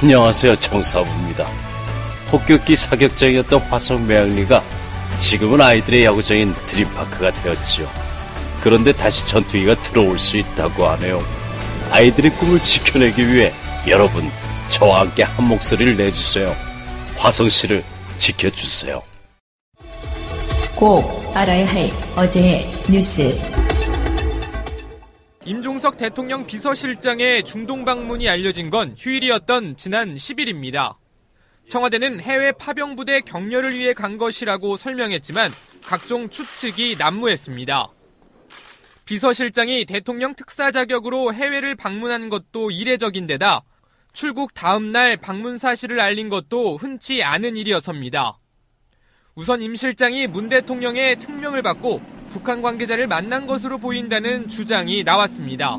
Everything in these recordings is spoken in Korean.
안녕하세요, 정사부입니다. 폭격기 사격장이었던 화성 매항리가 지금은 아이들의 야구장인 드림파크가 되었지요. 그런데 다시 전투기가 들어올 수 있다고 하네요. 아이들의 꿈을 지켜내기 위해 여러분 저와 함께 한 목소리를 내주세요. 화성시를 지켜주세요. 꼭 알아야 할 어제의 뉴스. 임종석 대통령 비서실장의 중동 방문이 알려진 건 휴일이었던 지난 10일입니다. 청와대는 해외 파병부대 격려를 위해 간 것이라고 설명했지만 각종 추측이 난무했습니다. 비서실장이 대통령 특사 자격으로 해외를 방문한 것도 이례적인 데다 출국 다음 날 방문 사실을 알린 것도 흔치 않은 일이었습니다. 우선 임 실장이 문 대통령의 특명을 받고 북한 관계자를 만난 것으로 보인다는 주장이 나왔습니다.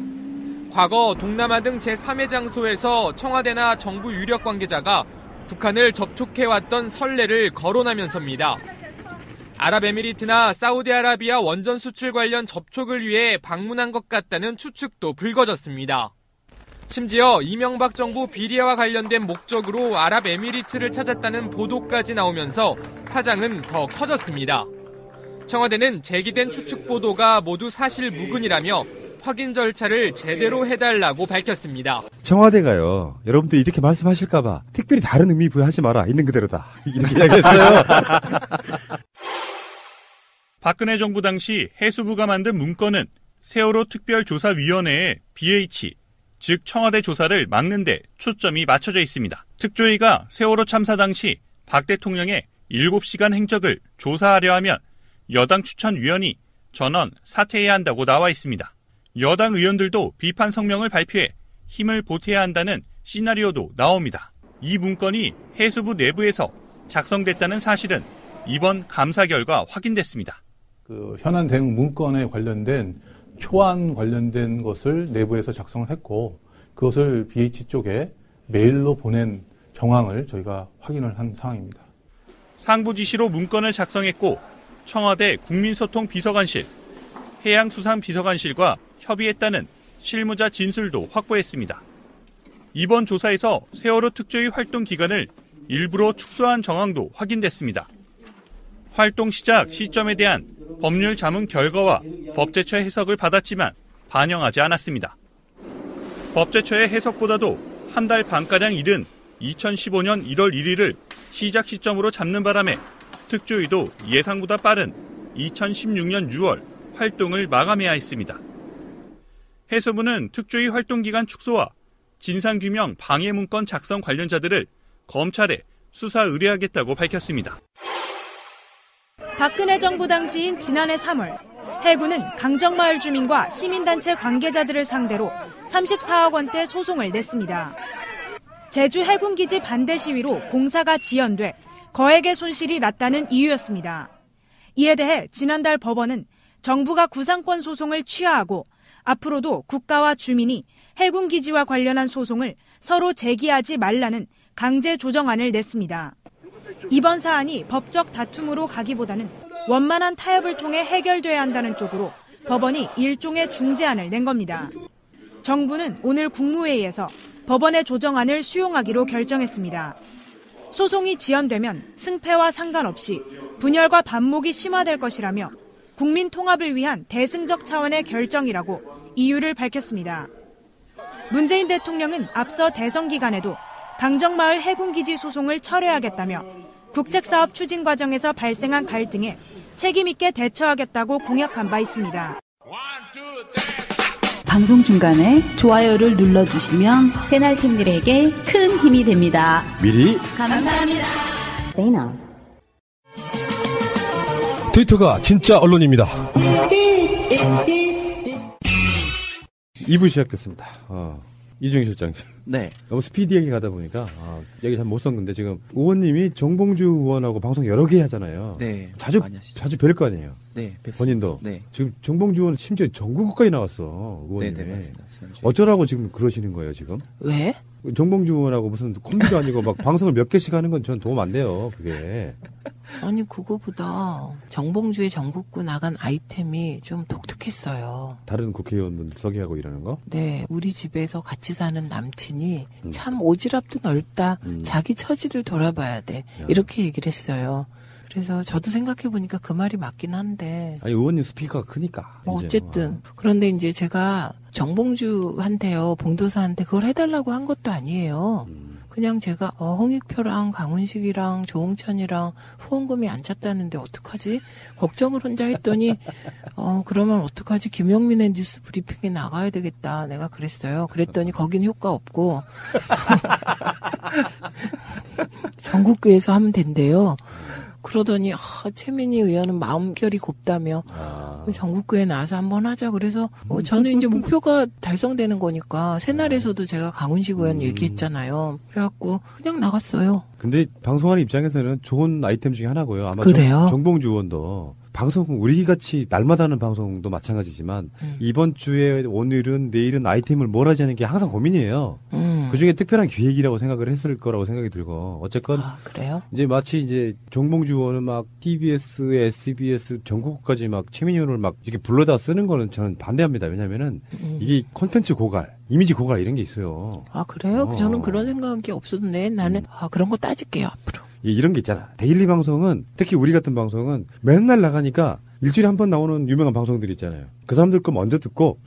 과거 동남아 등 제3의 장소에서 청와대나 정부 유력 관계자가 북한을 접촉해왔던 선례를 거론하면서입니다. 아랍에미리트나 사우디아라비아 원전 수출 관련 접촉을 위해 방문한 것 같다는 추측도 불거졌습니다. 심지어 이명박 정부 비리와 관련된 목적으로 아랍에미리트를 찾았다는 보도까지 나오면서 파장은 더 커졌습니다. 청와대는 제기된 추측 보도가 모두 사실 무근이라며 확인 절차를 제대로 해달라고 밝혔습니다. 청와대가요, 여러분들 이렇게 말씀하실까봐 특별히 다른 의미 부여하지 마라. 있는 그대로다. 이렇게 이야기했어요. 박근혜 정부 당시 해수부가 만든 문건은 세월호 특별조사위원회의 BH, 즉 청와대 조사를 막는 데 초점이 맞춰져 있습니다. 특조위가 세월호 참사 당시 박 대통령의 7시간 행적을 조사하려 하면 여당 추천위원이 전원 사퇴해야 한다고 나와 있습니다. 여당 의원들도 비판 성명을 발표해 힘을 보태야 한다는 시나리오도 나옵니다. 이 문건이 해수부 내부에서 작성됐다는 사실은 이번 감사 결과 확인됐습니다. 현안 대응 문건에 관련된 초안 관련된 것을 내부에서 작성을 했고 그것을 BH 쪽에 메일로 보낸 정황을 저희가 확인을 한 상황입니다. 상부 지시로 문건을 작성했고 청와대 국민소통비서관실, 해양수산비서관실과 협의했다는 실무자 진술도 확보했습니다. 이번 조사에서 세월호 특조위 활동 기간을 일부러 축소한 정황도 확인됐습니다. 활동 시작 시점에 대한 법률 자문 결과와 법제처의 해석을 받았지만 반영하지 않았습니다. 법제처의 해석보다도 한 달 반가량 이른 2015년 1월 1일을 시작 시점으로 잡는 바람에 특조위도 예상보다 빠른 2016년 6월 활동을 마감해야 했습니다. 해수부는 특조위 활동기간 축소와 진상규명 방해문건 작성 관련자들을 검찰에 수사 의뢰하겠다고 밝혔습니다. 박근혜 정부 당시인 지난해 3월 해군은 강정마을 주민과 시민단체 관계자들을 상대로 34억 원대 소송을 냈습니다. 제주 해군기지 반대 시위로 공사가 지연돼 거액의 손실이 났다는 이유였습니다. 이에 대해 지난달 법원은 정부가 구상권 소송을 취하하고 앞으로도 국가와 주민이 해군기지와 관련한 소송을 서로 제기하지 말라는 강제 조정안을 냈습니다. 이번 사안이 법적 다툼으로 가기보다는 원만한 타협을 통해 해결돼야 한다는 쪽으로 법원이 일종의 중재안을 낸 겁니다. 정부는 오늘 국무회의에서 법원의 조정안을 수용하기로 결정했습니다. 소송이 지연되면 승패와 상관없이 분열과 반목이 심화될 것이라며 국민 통합을 위한 대승적 차원의 결정이라고 이유를 밝혔습니다. 문재인 대통령은 앞서 대선 기간에도 강정마을 해군기지 소송을 철회하겠다며 국책사업 추진 과정에서 발생한 갈등에 책임 있게 대처하겠다고 공약한 바 있습니다. 방송 중간에 좋아요를 눌러주시면 새날팀들에게 큰 힘이 됩니다. 미리 감사합니다. 세이나. 트위터가 진짜 언론입니다. 2부 시작됐습니다. 이준희 실장. 네. 너무 스피디하게 가다 보니까 얘기 잘 못 썼는데 지금 의원님이 정봉주 의원하고 방송 여러 개 하잖아요. 네. 자주 많이 하시죠. 자주 뵐 거 아니에요. 네. 뵙습니다. 본인도. 네. 지금 정봉주 의원은 심지어 전국구까지 나왔어. 의원님이. 네, 맞습니다. 어쩌라고 지금 그러시는 거예요, 지금? 왜? 정봉주 의원하고 무슨 콤비도 아니고 막 방송을 몇 개씩 하는 건 전 도움 안 돼요, 그게. 아니 그거보다 정봉주의 전국구 나간 아이템이 좀 독특했어요. 다른 국회의원분들 소개하고 이러는 거? 네, 우리 집에서 같이 사는 남친이 참 오지랖도 넓다. 자기 처지를 돌아봐야 돼. 이렇게 얘기를 했어요. 그래서 저도 생각해보니까 그 말이 맞긴 한데. 아니, 의원님 스피커가 크니까. 어쨌든. 그런데 이제 제가 정봉주한테요, 봉도사한테 그걸 해달라고 한 것도 아니에요. 그냥 제가 홍익표랑 강훈식이랑 조홍천이랑 후원금이 안 찼다는데 어떡하지? 걱정을 혼자 했더니 그러면 어떡하지? 김영민의 뉴스 브리핑에 나가야 되겠다. 내가 그랬어요. 그랬더니 거긴 효과 없고 전국구에서 하면 된대요. 그러더니 최민희 의원은 마음결이 곱다며 전국구에 나와서 한번 하자. 그래서 저는 이제 목표가 달성되는 거니까 새날에서도 제가 강훈식 의원 얘기했잖아요. 그래갖고 그냥 나갔어요. 근데 방송하는 입장에서는 좋은 아이템 중에 하나고요. 아마 그래요? 정봉주 의원도 방송 우리같이 날마다 하는 방송도 마찬가지지만 이번 주에 오늘은 내일은 아이템을 뭘 하자는 게 항상 고민이에요. 그중에 특별한 기획이라고 생각을 했을 거라고 생각이 들고 어쨌건 그래요? 이제 마치 이제 정봉주 의원은 막 TBS, SBS 전국까지 막 최민희 의원을 막 이렇게 불러다 쓰는 거는 저는 반대합니다. 왜냐면은 이게 콘텐츠 고갈, 이미지 고갈 이런 게 있어요. 아 그래요? 저는 그런 생각이 없었네. 나는 그런 거 따질게요 앞으로. 이런 게 있잖아. 데일리 방송은 특히 우리 같은 방송은 맨날 나가니까 일주일에 한 번 나오는 유명한 방송들 있잖아요. 그 사람들 거 먼저 듣고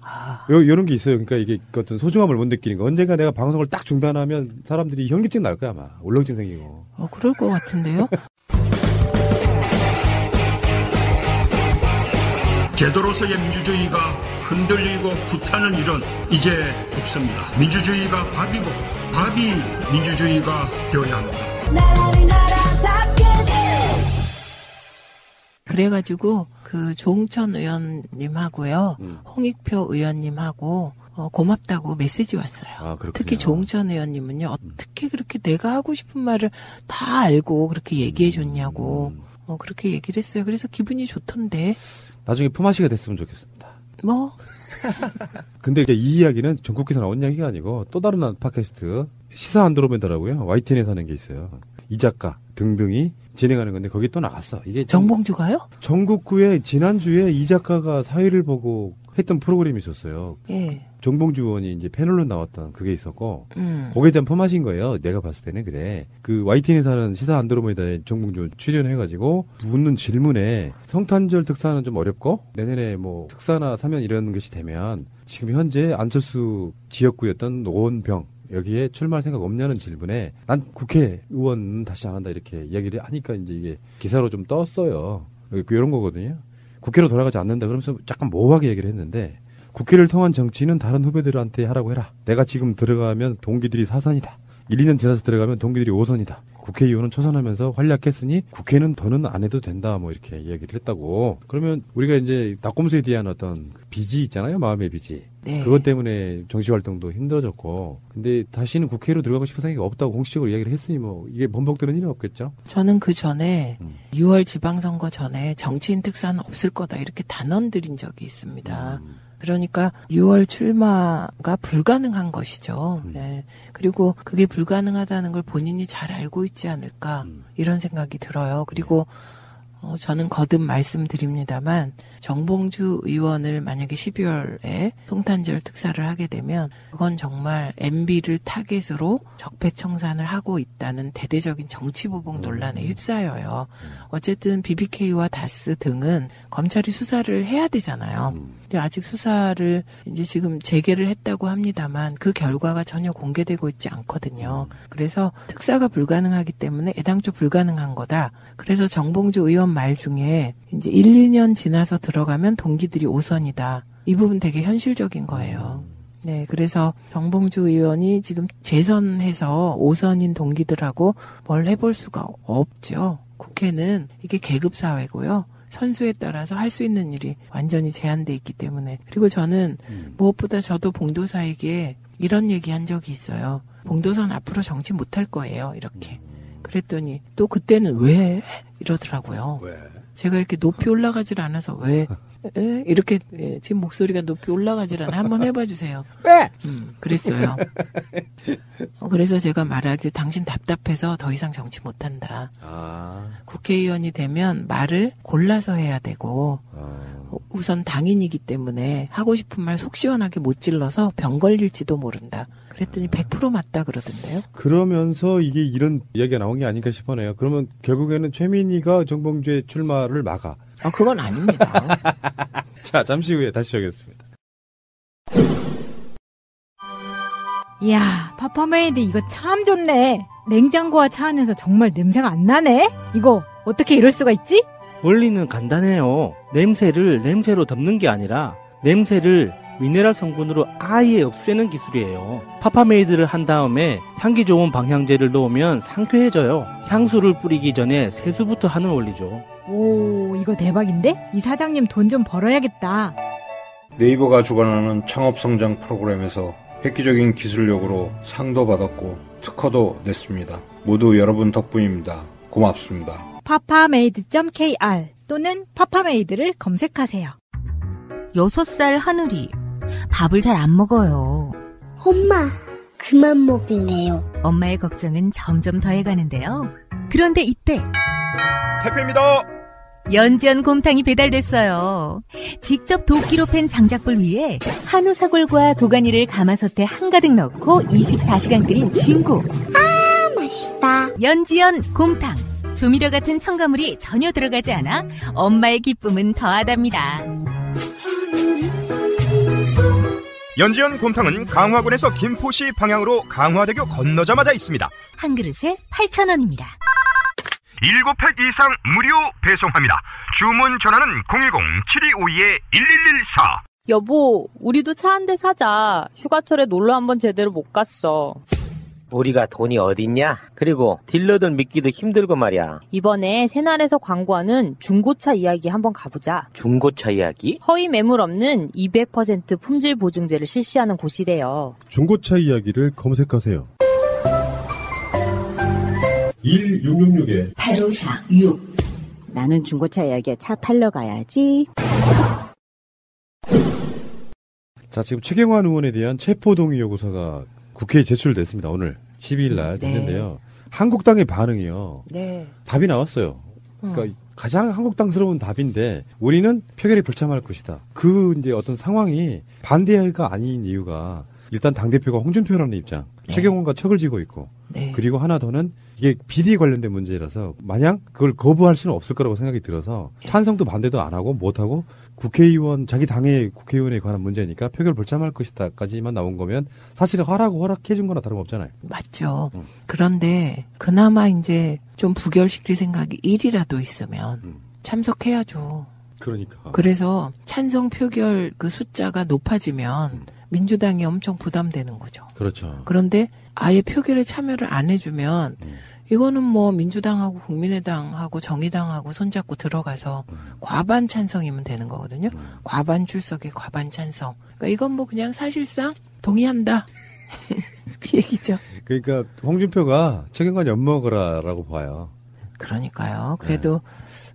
이런 게 있어요. 그러니까 이게 어떤 소중함을 못 느끼는 거. 언젠가 내가 방송을 딱 중단하면 사람들이 현기증 날 거야 아마. 울렁증 생기고. 그럴 것 같은데요. 제도로서의 민주주의가 흔들리고 구타는 일은 이제 없습니다. 민주주의가 밥이고 밥이 민주주의가 되어야 합니다. 그래가지고 그 조홍천 의원님하고요, 홍익표 의원님하고 고맙다고 메시지 왔어요. 특히 조홍천 의원님은요, 어떻게 그렇게 내가 하고 싶은 말을 다 알고 그렇게 얘기해줬냐고 그렇게 얘기를 했어요. 그래서 기분이 좋던데. 나중에 품앗이가 됐으면 좋겠습니다. 뭐? 근데 이 이야기는 전국에서 나온 이야기가 아니고 또 다른 팟캐스트 시사 안드로메다라고요. YTN에서 하는 게 있어요. 이 작가 등등이 진행하는 건데 거기 또 나갔어. 이게 정봉주가요? 전국구에 지난주에 이 작가가 사회를 보고 했던 프로그램이 있었어요. 예. 정봉주 의원이 이제 패널로 나왔던 그게 있었고 거기에 대한 포맷인 거예요. 내가 봤을 때는 그래. 그 YTN에서 하는 시사 안드로메다에 정봉주 출연해가지고 묻는 질문에 성탄절 특사는 좀 어렵고 내년에 뭐 특사나 사면 이런 것이 되면 지금 현재 안철수 지역구였던 노원병 여기에 출마할 생각 없냐는 질문에 난 국회의원 다시 안 한다 이렇게 이야기를 하니까 이제 이게 기사로 좀 떴어요. 이런 거거든요. 국회로 돌아가지 않는다 그러면서 약간 모호하게 얘기를 했는데 국회를 통한 정치는 다른 후배들한테 하라고 해라. 내가 지금 들어가면 동기들이 4선이다. 1, 2년 지나서 들어가면 동기들이 5선이다. 국회의원은 초선하면서 활약했으니 국회는 더는 안 해도 된다. 뭐 이렇게 이야기를 했다고. 그러면 우리가 이제 낙곰수에 대한 어떤 빚이 있잖아요. 마음의 빚이. 네. 그것 때문에 정치활동도 힘들어졌고. 근데 다시는 국회로 들어가고 싶은 생각이 없다고 공식적으로 이야기를 했으니 뭐 이게 번복되는 일은 없겠죠. 저는 그 전에 6월 지방선거 전에 정치인 특사는 없을 거다 이렇게 단언 드린 적이 있습니다. 그러니까 6월 출마가 불가능한 것이죠. 네. 그리고 그게 불가능하다는 걸 본인이 잘 알고 있지 않을까 이런 생각이 들어요. 그리고 저는 거듭 말씀드립니다만 정봉주 의원을 만약에 12월에 성탄절 특사를 하게 되면 그건 정말 MB를 타겟으로 적폐청산을 하고 있다는 대대적인 정치보복 논란에 휩싸여요. 어쨌든 BBK와 다스 등은 검찰이 수사를 해야 되잖아요. 근데 아직 수사를 이제 지금 재개를 했다고 합니다만 그 결과가 전혀 공개되고 있지 않거든요. 그래서 특사가 불가능하기 때문에 애당초 불가능한 거다. 그래서 정봉주 의원 말 중에 이제 1, 2년 지나서 들어가면 동기들이 5선이다. 이 부분 되게 현실적인 거예요. 네, 그래서 정봉주 의원이 지금 재선해서 5선인 동기들하고 뭘 해볼 수가 없죠. 국회는 이게 계급사회고요. 선수에 따라서 할 수 있는 일이 완전히 제한돼 있기 때문에. 그리고 저는 무엇보다 저도 봉도사에게 이런 얘기 한 적이 있어요. 봉도사는 앞으로 정치 못할 거예요. 이렇게. 그랬더니 또 그때는 왜? 이러더라고요. 왜? 제가 이렇게 높이 올라가질 않아서 왜? 에? 이렇게 지금 목소리가 높이 올라가질 않아. 한번 해봐 주세요. 왜? 그랬어요. 그래서 제가 말하길 당신 답답해서 더 이상 정치 못한다. 국회의원이 되면 말을 골라서 해야 되고 우선 당인이기 때문에 하고 싶은 말 속 시원하게 못 질러서 병 걸릴지도 모른다. 그랬더니 100% 맞다 그러던데요. 그러면서 이게 이런 이야기가 나온 게 아닌가 싶어요. 그러면 결국에는 최민희가 정봉주의 출마를 막아. 그건 아닙니다. 자, 잠시 후에 다시 하겠습니다. 이야, 파파메이드 이거 참 좋네. 냉장고와 차 안에서 정말 냄새가 안 나네. 이거 어떻게 이럴 수가 있지? 원리는 간단해요. 냄새를 냄새로 덮는 게 아니라 냄새를 미네랄 성분으로 아예 없애는 기술이에요. 파파메이드를 한 다음에 향기 좋은 방향제를 넣으면 상쾌해져요. 향수를 뿌리기 전에 세수부터 하는 원리죠. 오, 이거 대박인데? 이 사장님 돈 좀 벌어야겠다. 네이버가 주관하는 창업성장 프로그램에서 획기적인 기술력으로 상도 받았고 특허도 냈습니다. 모두 여러분 덕분입니다. 고맙습니다. 파파메이드.kr 또는 파파메이드를 검색하세요. 6살 하늘이 밥을 잘 안 먹어요. 엄마, 그만 먹을래요. 엄마의 걱정은 점점 더해가는데요. 그런데 이때 택배입니다. 연지연 곰탕이 배달됐어요. 직접 도끼로 팬 장작불 위에 한우 사골과 도가니를 가마솥에 한가득 넣고 24시간 끓인 진구. 맛있다. 연지연 곰탕. 조미료 같은 첨가물이 전혀 들어가지 않아 엄마의 기쁨은 더하답니다. 연지연 곰탕은 강화군에서 김포시 방향으로 강화대교 건너자마자 있습니다. 한 그릇에 8,000원입니다. 7팩 이상 무료 배송합니다. 주문 전화는 010-7252-1114. 여보, 우리도 차 한 대 사자. 휴가철에 놀러 한번 제대로 못 갔어. 우리가 돈이 어딨냐? 그리고 딜러들 믿기도 힘들고 말이야. 이번에 새날에서 광고하는 중고차 이야기 한번 가보자. 중고차 이야기? 허위 매물 없는 200% 품질 보증제를 실시하는 곳이래요. 중고차 이야기를 검색하세요. 1666-8546 나는 중고차 이야기에 차 팔러 가야지. 자, 지금 최경환 의원에 대한 체포동의 요구서가 국회에 제출됐습니다. 오늘 12일 날 됐는데요. 한국당의 반응이요. 답이 나왔어요. 그러니까 가장 한국당스러운 답인데 우리는 표결에 불참할 것이다. 그 이제 어떤 상황이 반대가 아닌 이유가 일단 당대표가 홍준표라는 입장, 최경환과 척을 지고 있고 그리고 하나 더는 이게 비리에 관련된 문제라서 마냥 그걸 거부할 수는 없을 거라고 생각이 들어서 찬성도 반대도 안 하고 못하고 국회의원, 자기 당의 국회의원에 관한 문제니까 표결 불참할 것이다까지만 나온 거면 사실은 허락해 준 거나 다름없잖아요. 맞죠. 그런데 그나마 이제 좀 부결시킬 생각이 1이라도 있으면 참석해야죠. 그러니까. 그래서 찬성 표결 그 숫자가 높아지면 민주당이 엄청 부담되는 거죠. 그렇죠. 그런데 아예 표결에 참여를 안 해주면 이거는 뭐 민주당하고 국민의당하고 정의당하고 손잡고 들어가서 과반 찬성이면 되는 거거든요. 과반 출석에 과반 찬성. 그러니까 이건 뭐 그냥 사실상 동의한다. 그 얘기죠. 그러니까 홍준표가 최경환 엿먹으라라고 봐요. 그러니까요. 그래도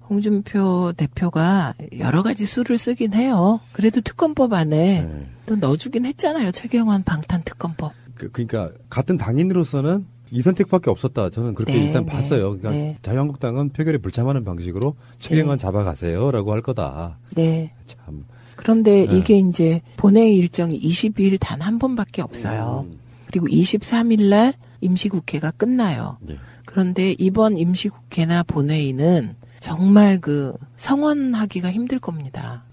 홍준표 대표가 여러 가지 수를 쓰긴 해요. 그래도 특검법 안에 또 넣어주긴 했잖아요. 최경환 방탄 특검법. 그러니까 같은 당인으로서는 이 선택밖에 없었다. 저는 그렇게 일단 봤어요. 그러니까 자유한국당은 표결에 불참하는 방식으로 최경환 잡아가세요라고 할 거다. 네. 참. 그런데 이게 이제 본회의 일정이 22일 단 한 번밖에 없어요. 그리고 23일 날 임시국회가 끝나요. 그런데 이번 임시국회나 본회의는 정말 그 성원하기가 힘들 겁니다.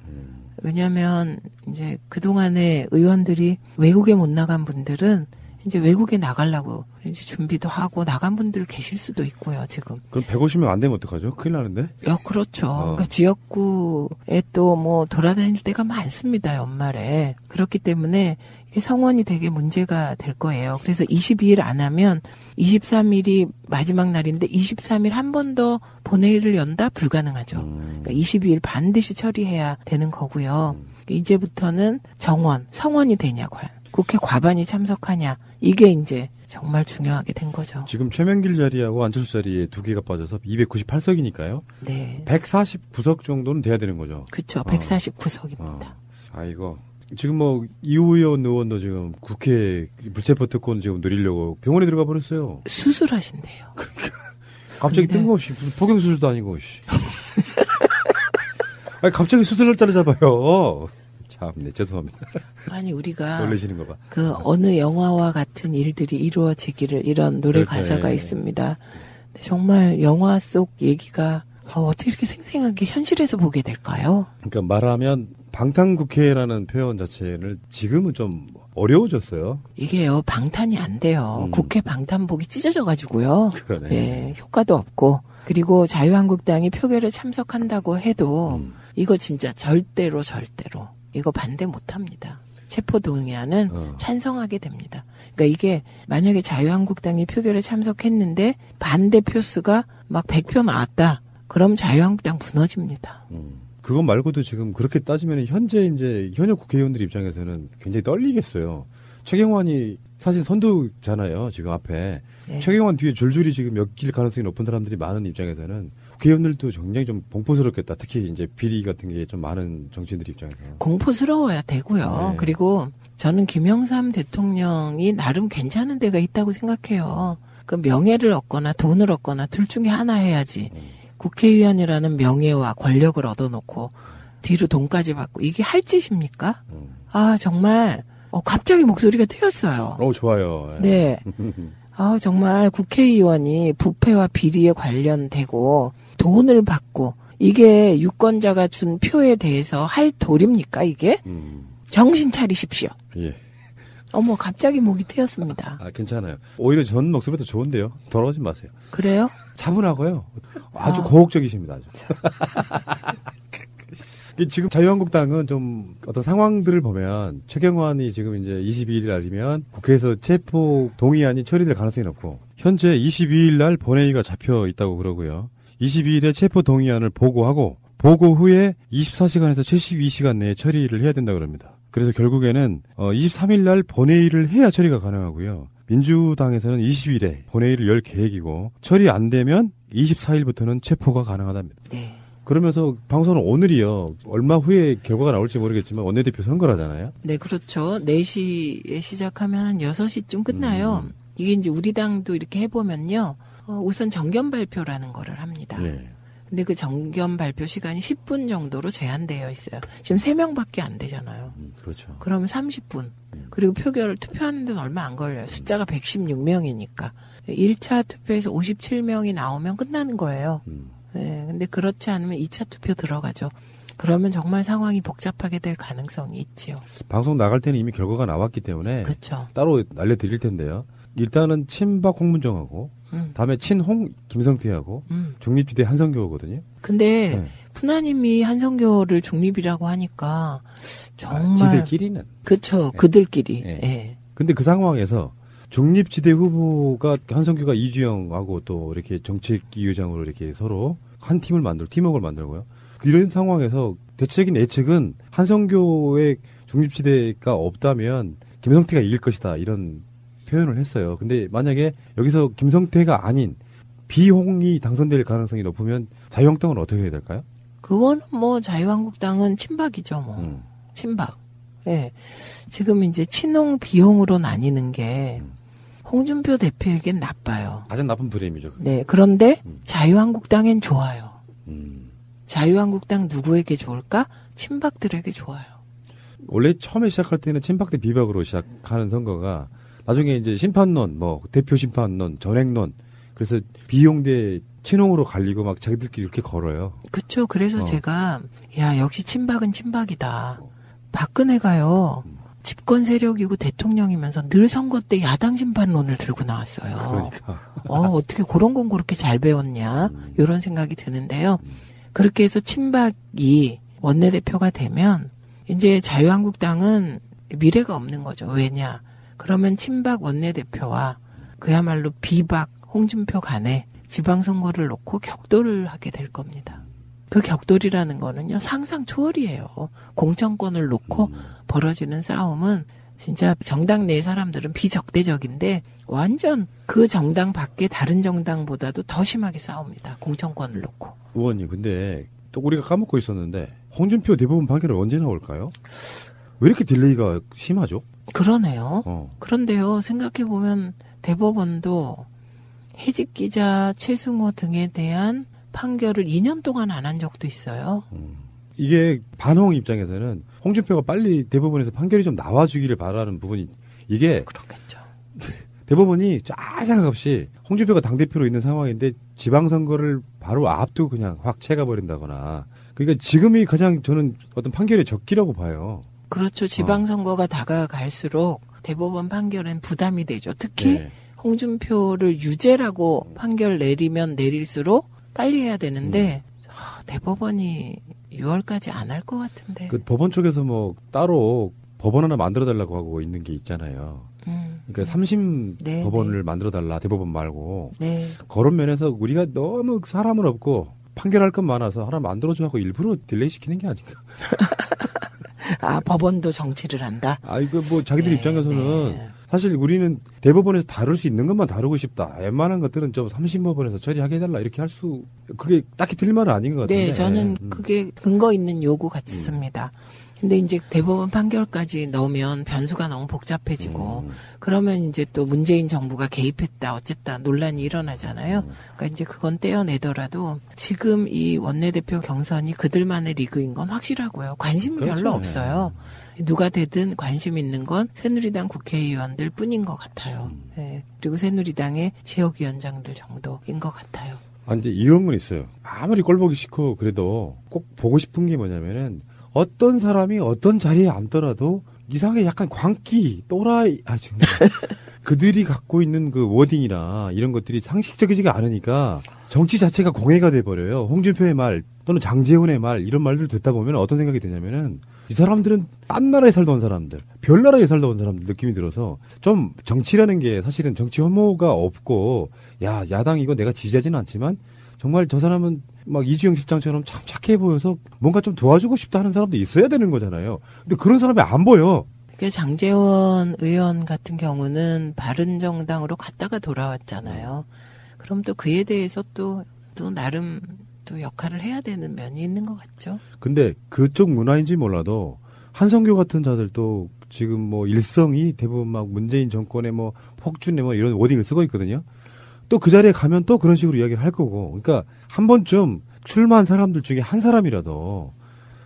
왜냐하면 이제 그동안에 의원들이 외국에 못 나간 분들은 이제 외국에 나가려고 이제 준비도 하고 나간 분들 계실 수도 있고요, 지금. 그럼 150명 안 되면 어떡하죠? 큰일 나는데? 그렇죠. 그러니까 지역구에 또 뭐 돌아다닐 때가 많습니다, 연말에. 그렇기 때문에 이게 성원이 되게 문제가 될 거예요. 그래서 22일 안 하면 23일이 마지막 날인데 23일 한 번 더 본회의를 연다? 불가능하죠. 그러니까 22일 반드시 처리해야 되는 거고요. 이제부터는 정원, 성원이 되냐, 과연. 국회 과반이 참석하냐. 이게 이제 정말 중요하게 된 거죠. 지금 최명길 자리하고 안철수 자리에 2개가 빠져서 298석이니까요. 네. 149석 정도는 돼야 되는 거죠. 그렇죠. 149석입니다. 아이고. 지금 뭐 이우현 의원도 지금 국회 불체포 특권 지금 누리려고 병원에 들어가 버렸어요. 수술하신대요. 그러니까 갑자기 뜬금없이 무슨 포경 수술도 아니고. 아니 갑자기 수술할 자를 잡아요. 참, 네, 죄송합니다. 아니 우리가 놀라시는 거 봐. 그 어느 영화와 같은 일들이 이루어지기를 이런 노래 그렇죠. 가사가 있습니다. 정말 영화 속 얘기가 어떻게 이렇게 생생하게 현실에서 보게 될까요? 그러니까 말하면 방탄국회라는 표현 자체를 지금은 좀 어려워졌어요. 이게요, 방탄이 안 돼요. 국회 방탄복이 찢어져가지고요. 그러네. 예, 효과도 없고. 그리고 자유한국당이 표결에 참석한다고 해도 이거 진짜 절대로 이거 반대 못합니다. 체포동의안은 찬성하게 됩니다. 그러니까 이게 만약에 자유한국당이 표결에 참석했는데 반대 표수가 막 100표 나왔다. 그럼 자유한국당 무너집니다. 그것 말고도 지금 그렇게 따지면 현재 이제 현역 국회의원들 입장에서는 굉장히 떨리겠어요. 최경환이 사실 선두잖아요. 지금 앞에. 네. 최경환 뒤에 줄줄이 지금 엮일 가능성이 높은 사람들이 많은 입장에서는 국회의원들도 굉장히 좀 공포스럽겠다. 특히 이제 비리 같은 게 좀 많은 정치인들 입장에서. 공포스러워야 되고요. 네. 그리고 저는 김영삼 대통령이 나름 괜찮은 데가 있다고 생각해요. 그 명예를 얻거나 돈을 얻거나 둘 중에 하나 해야지. 국회의원이라는 명예와 권력을 얻어놓고 뒤로 돈까지 받고 이게 할 짓입니까? 아 정말 갑자기 목소리가 트였어요. 좋아요. 네. 아 정말 국회의원이 부패와 비리에 관련되고 돈을 받고 이게 유권자가 준 표에 대해서 할 도리입니까 이게? 정신 차리십시오. 예. 어머 갑자기 목이 트였습니다. 아 괜찮아요. 오히려 전 목소리부터 좋은데요. 더러워지 마세요. 그래요? 차분하고요. 아주 고혹적이십니다. 아주. 지금 자유한국당은 좀 어떤 상황들을 보면 최경환이 지금 이제 22일 날이면 국회에서 체포 동의안이 처리될 가능성이 높고 현재 22일 날 본회의가 잡혀 있다고 그러고요. 22일에 체포 동의안을 보고하고 보고 후에 24시간에서 72시간 내에 처리를 해야 된다고 합니다. 그래서 결국에는 23일 날 본회의를 해야 처리가 가능하고요. 민주당에서는 20일에 본회의를 열 계획이고 처리 안 되면 24일부터는 체포가 가능하답니다. 네. 그러면서 방송은 오늘이요. 얼마 후에 결과가 나올지 모르겠지만 원내대표 선거라잖아요. 네, 그렇죠. 4시에 시작하면 한 6시쯤 끝나요. 이게 이제 우리 당도 이렇게 해보면요. 우선 정견 발표라는 거를 합니다. 네. 근데 그 정견 발표 시간이 10분 정도로 제한되어 있어요. 지금 3명밖에 안 되잖아요. 그렇죠. 그러면 30분. 그리고 표결을 투표하는 데는 얼마 안 걸려요. 숫자가 116명이니까. 1차 투표에서 57명이 나오면 끝나는 거예요. 네, 근데 그렇지 않으면 2차 투표 들어가죠. 그러면 정말 상황이 복잡하게 될 가능성이 있지요. 방송 나갈 때는 이미 결과가 나왔기 때문에 그쵸. 따로 알려드릴 텐데요. 일단은 친박 홍문정하고 다음에 친홍 김성태하고 중립지대 한성교거든요. 근데 네. 푸나님이 한성교를 중립이라고 하니까 정말 지들끼리는 그쵸. 네. 그들끼리. 네. 네. 근데 그 상황에서 중립지대 후보가 한성규가 이주영하고 또 이렇게 정책위의장으로 이렇게 서로 한 팀을 팀워크를 만들고요. 이런 상황에서 대체적인 예측은 한성교의 중립지대가 없다면 김성태가 이길 것이다 이런 표현을 했어요. 근데 만약에 여기서 김성태가 아닌 비홍이 당선될 가능성이 높으면 자유한국당은 어떻게 해야 될까요? 그거는 뭐 자유한국당은 친박이죠, 뭐. 친박. 네. 지금 이제 친홍 비홍으로 나뉘는 게 홍준표 대표에겐 나빠요. 가장 나쁜 프레임이죠. 네. 그런데 자유한국당엔 좋아요. 자유한국당 누구에게 좋을까? 친박들에게 좋아요. 원래 처음에 시작할 때는 친박 대 비박으로 시작하는 선거가 나중에 이제 심판론, 뭐 대표 심판론, 전행론 그래서 비용 대 친홍으로 갈리고 막 자기들끼리 이렇게 걸어요. 그렇죠. 그래서 제가 야 역시 친박은 친박이다. 박근혜가요. 집권 세력이고 대통령이면서 늘 선거 때 야당 심판론을 들고 나왔어요. 그러니까. 어떻게 그런 건 그렇게 잘 배웠냐 이런 생각이 드는데요. 그렇게 해서 친박이 원내대표가 되면 이제 자유한국당은 미래가 없는 거죠. 왜냐? 그러면 친박 원내대표와 그야말로 비박 홍준표 간에 지방선거를 놓고 격돌을 하게 될 겁니다. 그 격돌이라는 거는요. 상상 초월이에요. 공천권을 놓고 벌어지는 싸움은 진짜 정당 내 사람들은 비적대적인데 완전 그 정당 밖에 다른 정당보다도 더 심하게 싸웁니다. 공천권을 놓고. 의원님, 근데 또 우리가 까먹고 있었는데 홍준표 대법원 판결은 언제 나올까요? 왜 이렇게 딜레이가 심하죠? 그러네요. 그런데요, 생각해보면 대법원도 해직 기자 최승호 등에 대한 판결을 2년 동안 안 한 적도 있어요. 이게 반홍 입장에서는 홍준표가 빨리 대법원에서 판결이 좀 나와주기를 바라는 부분이 이게 그렇겠죠. 대법원이 쫙 생각 없이 홍준표가 당대표로 있는 상황인데 지방선거를 바로 앞두고 그냥 확 채가버린다거나 그러니까 지금이 가장 저는 어떤 판결의 적기라고 봐요. 그렇죠. 지방선거가 다가갈수록 대법원 판결엔 부담이 되죠. 특히 네. 홍준표를 유죄라고 판결 내리면 내릴수록 빨리 해야 되는데 대법원이 6월까지 안 할 것 같은데. 그 법원 쪽에서 뭐 따로 법원 하나 만들어달라고 하고 있는 게 있잖아요. 그러니까 3심 네, 법원을 네. 만들어달라 대법원 말고. 네. 그런 면에서 우리가 너무 사람은 없고 판결할 건 많아서 하나 만들어줘 하고 일부러 딜레이 시키는 게 아닌가. 아, 법원도 정치를 한다? 아, 이거 뭐 자기들 입장에서는 사실 우리는 대법원에서 다룰 수 있는 것만 다루고 싶다. 웬만한 것들은 좀 3심 법원에서 처리하게 해달라 이렇게 할 수, 그게 딱히 틀린 말은 아닌 것 같은데. 네, 저는 그게 근거 있는 요구 같습니다. 근데 이제 대법원 판결까지 넣으면 변수가 너무 복잡해지고 그러면 이제 또 문재인 정부가 개입했다 어쨌다 논란이 일어나잖아요. 그러니까 이제 그건 떼어내더라도 지금 이 원내대표 경선이 그들만의 리그인 건 확실하고요. 관심이 그렇죠. 별로 없어요. 누가 되든 관심 있는 건 새누리당 국회의원들 뿐인 것 같아요. 네. 그리고 새누리당의 지역위원장들 정도인 것 같아요. 아, 근데 이런 건 있어요. 아무리 꼴 보기 싫고 그래도 꼭 보고 싶은 게 뭐냐면은 어떤 사람이 어떤 자리에 앉더라도 이상하게 약간 광기, 또라이, 정말. 그들이 갖고 있는 그 워딩이나 이런 것들이 상식적이지가 않으니까 정치 자체가 공해가 돼버려요. 홍준표의 말 또는 장제훈의 말 이런 말들 듣다 보면 어떤 생각이 드냐면은 이 사람들은 딴 나라에 살다 온 사람들, 별 나라에 살다 온 사람들 느낌이 들어서 좀 정치라는 게 사실은 정치 혐오가 없고 야당 이거 내가 지지하지는 않지만 정말 저 사람은 막 이주영 실장처럼 참 착해 보여서 뭔가 좀 도와주고 싶다 하는 사람도 있어야 되는 거잖아요. 근데 그런 사람이 안 보여. 장제원 의원 같은 경우는 바른정당으로 갔다가 돌아왔잖아요. 그럼 또 그에 대해서 또 나름 또 역할을 해야 되는 면이 있는 것 같죠. 근데 그쪽 문화인지 몰라도 한성교 같은 자들도 지금 뭐 일성이 대부분 막 문재인 정권의 뭐 폭주네 뭐 이런 워딩을 쓰고 있거든요. 또 그 자리에 가면 또 그런 식으로 이야기를 할 거고. 그러니까 한 번쯤 출마한 사람들 중에 한 사람이라도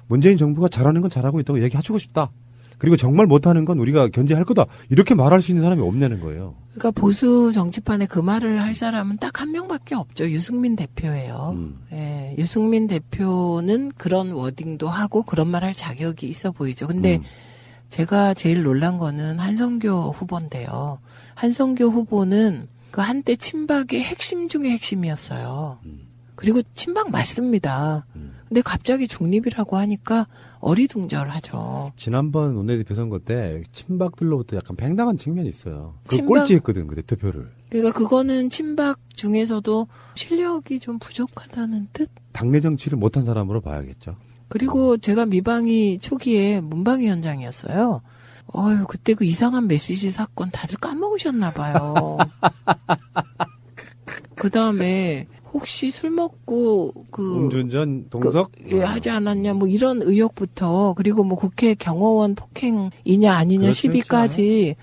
문재인 정부가 잘하는 건 잘하고 있다고 얘기해주고 싶다. 그리고 정말 못하는 건 우리가 견제할 거다. 이렇게 말할 수 있는 사람이 없냐는 거예요. 그러니까 보수 정치판에 그 말을 할 사람은 딱 한 명밖에 없죠. 유승민 대표예요. 예, 유승민 대표는 그런 워딩도 하고 그런 말 할 자격이 있어 보이죠. 근데 제가 제일 놀란 거는 한성교 후보인데요. 한성교 후보는 그 한때 친박의 핵심 중에 핵심이었어요. 그리고 친박 맞습니다. 근데 갑자기 중립이라고 하니까 어리둥절하죠. 지난번 원내대표 선거 때 친박들로부터 약간 팽당한 측면이 있어요. 그 꼴찌했거든, 그 대표를. 그러니까 그거는 친박 중에서도 실력이 좀 부족하다는 뜻? 당내 정치를 못한 사람으로 봐야겠죠. 그리고 제가 미방위 초기에 문방위원장이었어요. 그때 그 이상한 메시지 사건 다들 까먹으셨나 봐요. 그 다음에 혹시 술 먹고 음주운전 동석 하지 않았냐 뭐 이런 의혹부터 그리고 뭐 국회 경호원 폭행이냐 아니냐 시비까지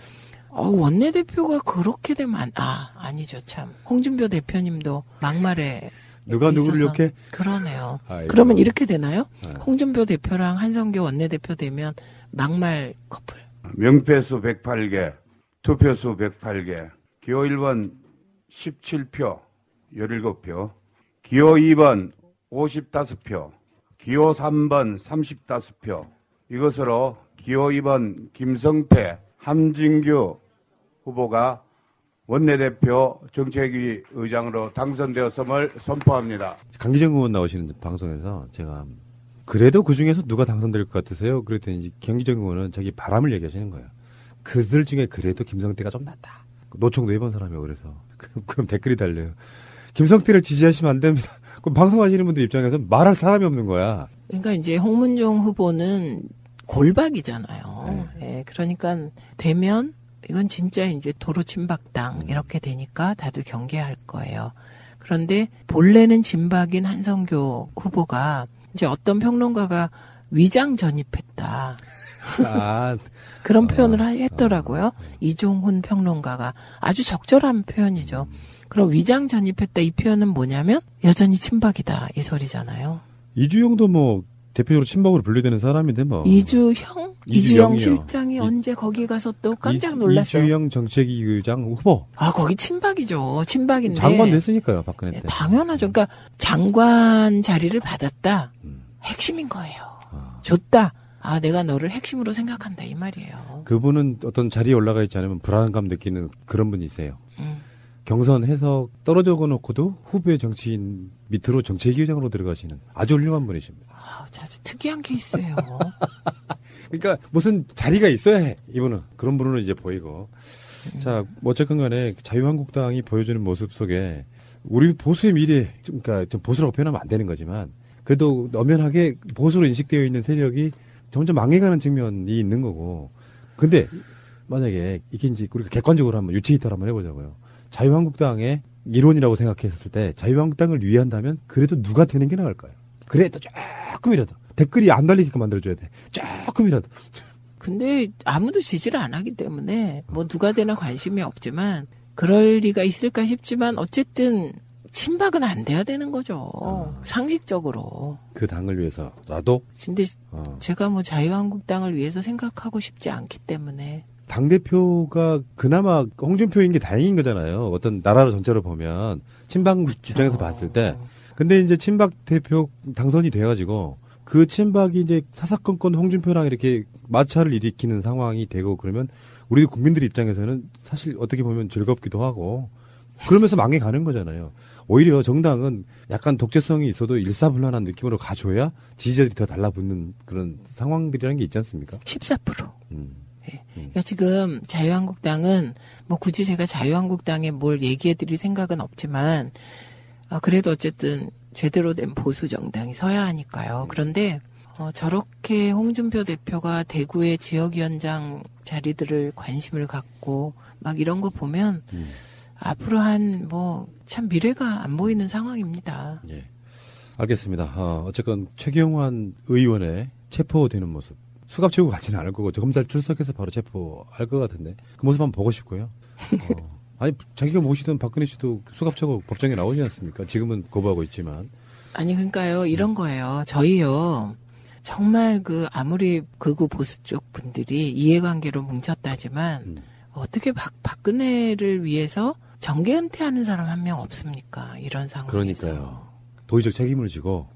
원내대표가 그렇게 되면 아니죠 참. 홍준표 대표님도 막말에 누가 누구를 욕해? 그러네요. 아이고. 그러면 이렇게 되나요? 홍준표 대표랑 한성교 원내대표 되면 막말 커플. 명패수 108개, 투표수 108개, 기호 1번 17표, 17표, 기호 2번 55표, 기호 3번 35표, 이것으로 기호 2번 김성태, 함진규 후보가 원내대표 정책위 의장으로 당선되었음을 선포합니다. 강기정 의원 나오시는 방송에서 제가 그래도 그중에서 누가 당선될 것 같으세요? 그랬더니 강기정 의원은 자기 바람을 얘기하시는 거예요. 그들 중에 그래도 김성태가 좀 낫다. 노총도 해본 사람이에요. 그래서 그럼 댓글이 달려요. 김성태를 지지하시면 안 됩니다. 그럼 방송하시는 분들 입장에서 말할 사람이 없는 거야. 그러니까 이제 홍문종 후보는 골박이잖아요. 네. 그러니까 되면 이건 진짜 이제 도로 침박당 이렇게 되니까 다들 경계할 거예요. 그런데 본래는 진박인 한성교 후보가 이제 어떤 평론가가 위장 전입했다. 그런 표현을 했더라고요. 이종훈 평론가가 아주 적절한 표현이죠. 그럼 위장 전입했다 이 표현은 뭐냐면 여전히 친박이다 이 소리잖아요. 이주영도 뭐 대표적으로 친박으로 분류되는 사람인데 뭐. 이주영 실장이 언제 거기 가서 또 깜짝 놀랐어요. 이주영 정책위의장 후보. 거기 친박이죠. 친박인데. 장관도 했으니까요, 박근혜 때. 당연하죠. 그러니까 장관 자리를 받았다. 핵심인 거예요. 줬다. 내가 너를 핵심으로 생각한다 이 말이에요. 그분은 어떤 자리에 올라가 있지 않으면 불안감 느끼는 그런 분이세요. 경선해서 떨어져 놓고도 후배 정치인 밑으로 정책위의장으로 들어가시는 아주 훌륭한 분이십니다. 아주 특이한 케이스예요. 그러니까 무슨 자리가 있어야 해, 이분은. 그런 분은 이제 보이고. 자, 어쨌건 간에 자유한국당이 보여주는 모습 속에 우리 보수의 미래, 그러니까 좀 보수라고 표현하면 안 되는 거지만 그래도 엄연하게 보수로 인식되어 있는 세력이 점점 망해가는 측면이 있는 거고. 근데 만약에 이게 이제 우리가 객관적으로 한번 유체이터를 한번 해보자고요. 자유한국당의 이론이라고 생각했을 때 자유한국당을 위한다면 그래도 누가 되는 게 나을까요? 그래도 조금이라도 댓글이 안 달리게끔 만들어줘야 돼. 조금이라도. 근데 아무도 지지를 안 하기 때문에 뭐 누가 되나 관심이 없지만 그럴 리가 있을까 싶지만 어쨌든 친박은 안 돼야 되는 거죠. 상식적으로. 그 당을 위해서라도? 근데 제가 뭐 자유한국당을 위해서 생각하고 싶지 않기 때문에. 당대표가 그나마 홍준표인 게 다행인 거잖아요. 어떤 나라 전체로 보면. 친박 입장에서 봤을 때. 근데 이제 친박 대표 당선이 돼가지고 그 친박이 이제 사사건건 홍준표랑 이렇게 마찰을 일으키는 상황이 되고 그러면 우리 국민들 입장에서는 사실 어떻게 보면 즐겁기도 하고 그러면서 망해가는 거잖아요. 오히려 정당은 약간 독재성이 있어도 일사불란한 느낌으로 가줘야 지지자들이 더 달라붙는 그런 상황들이라는 게 있지 않습니까? 14%. 그러니까 지금 자유한국당은 뭐 굳이 제가 자유한국당에 뭘 얘기해드릴 생각은 없지만 그래도 어쨌든 제대로 된 보수 정당이 서야 하니까요. 그런데 저렇게 홍준표 대표가 대구의 지역위원장 자리들을 관심을 갖고 막 이런 거 보면 앞으로 참 미래가 안 보이는 상황입니다. 예. 알겠습니다. 어쨌건 최경환 의원의 체포되는 모습. 수갑 채우고 가지는 않을 거고 검찰 출석해서 바로 체포할 것 같은데 그 모습 한번 보고 싶고요. 아니 자기가 모시던 박근혜 씨도 수갑 차고 법정에 나오지 않습니까? 지금은 거부하고 있지만. 아니 그러니까요. 이런 거예요. 저희요. 정말 아무리 극우 보수 쪽 분들이 이해관계로 뭉쳤다지만 어떻게 박근혜를 위해서 정계 은퇴하는 사람 한 명 없습니까? 이런 상황에서. 그러니까요. 도의적 책임을 지고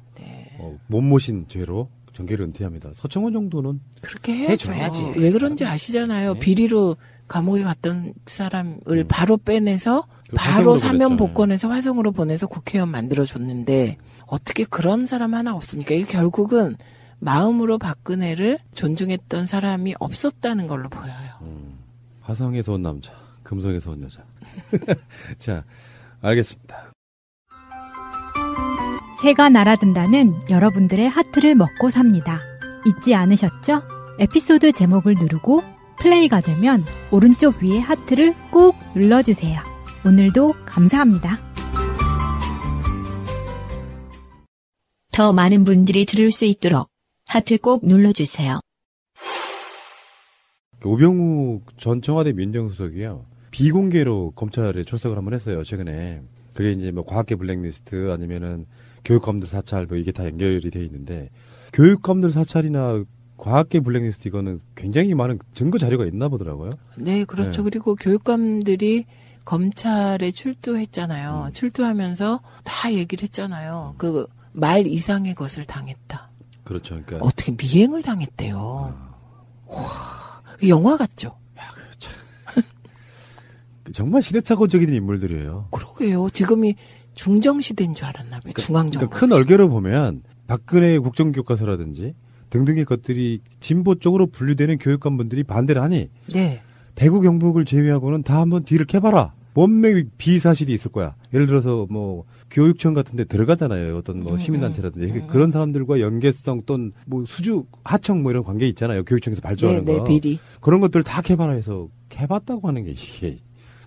못 모신 죄로 정계를 은퇴합니다. 서청원 정도는 그렇게 해줘야지. 왜 그런지 아시잖아요. 네. 비리로 감옥에 갔던 사람을 바로 빼내서 바로 사면 복권해서 화성으로 보내서 국회의원 만들어줬는데 어떻게 그런 사람 하나 없습니까? 이게 결국은 마음으로 박근혜를 존중했던 사람이 없었다는 걸로 보여요. 화성에서 온 남자, 금성에서 온 여자. 자, 알겠습니다. 새가 날아든다는 여러분들의 하트를 먹고 삽니다. 잊지 않으셨죠? 에피소드 제목을 누르고 플레이가 되면 오른쪽 위에 하트를 꾹 눌러주세요. 오늘도 감사합니다. 더 많은 분들이 들을 수 있도록 하트 꼭 눌러주세요. 오병우 전 청와대 민정수석이요. 비공개로 검찰에 출석을 한번 했어요, 최근에. 그게 이제 뭐 과학계 블랙리스트 아니면은 교육감들 사찰 뭐 이게 다 연결이 돼 있는데 교육감들 사찰이나 과학계 블랙리스트 이거는 굉장히 많은 증거 자료가 있나 보더라고요. 네, 그렇죠. 네. 그리고 교육감들이 검찰에 출두했잖아요. 출두하면서 다 얘기를 했잖아요. 그 말 이상의 것을 당했다. 그렇죠. 그러니까 어떻게 미행을 당했대요. 와, 영화 같죠. 정말 시대착오적인 인물들이에요. 그러게요. 지금이 중정시대인 줄 알았나 봐요. 중앙정부. 그러니까 큰 얼개로 보면 박근혜 국정교과서라든지 등등의 것들이 진보 쪽으로 분류되는 교육관분들이 반대를 하니 네. 대구 경북을 제외하고는 다 한번 뒤를 캐봐라. 뭔 비사실이 있을 거야. 예를 들어서 뭐 교육청 같은 데 들어가잖아요. 어떤 뭐 시민단체라든지 그런 사람들과 연계성 또는 뭐 수주 하청 뭐 이런 관계 있잖아요. 교육청에서 발주하는 거. 비리. 그런 것들 다 캐봐라 해서 해봤다고 하는 게 이게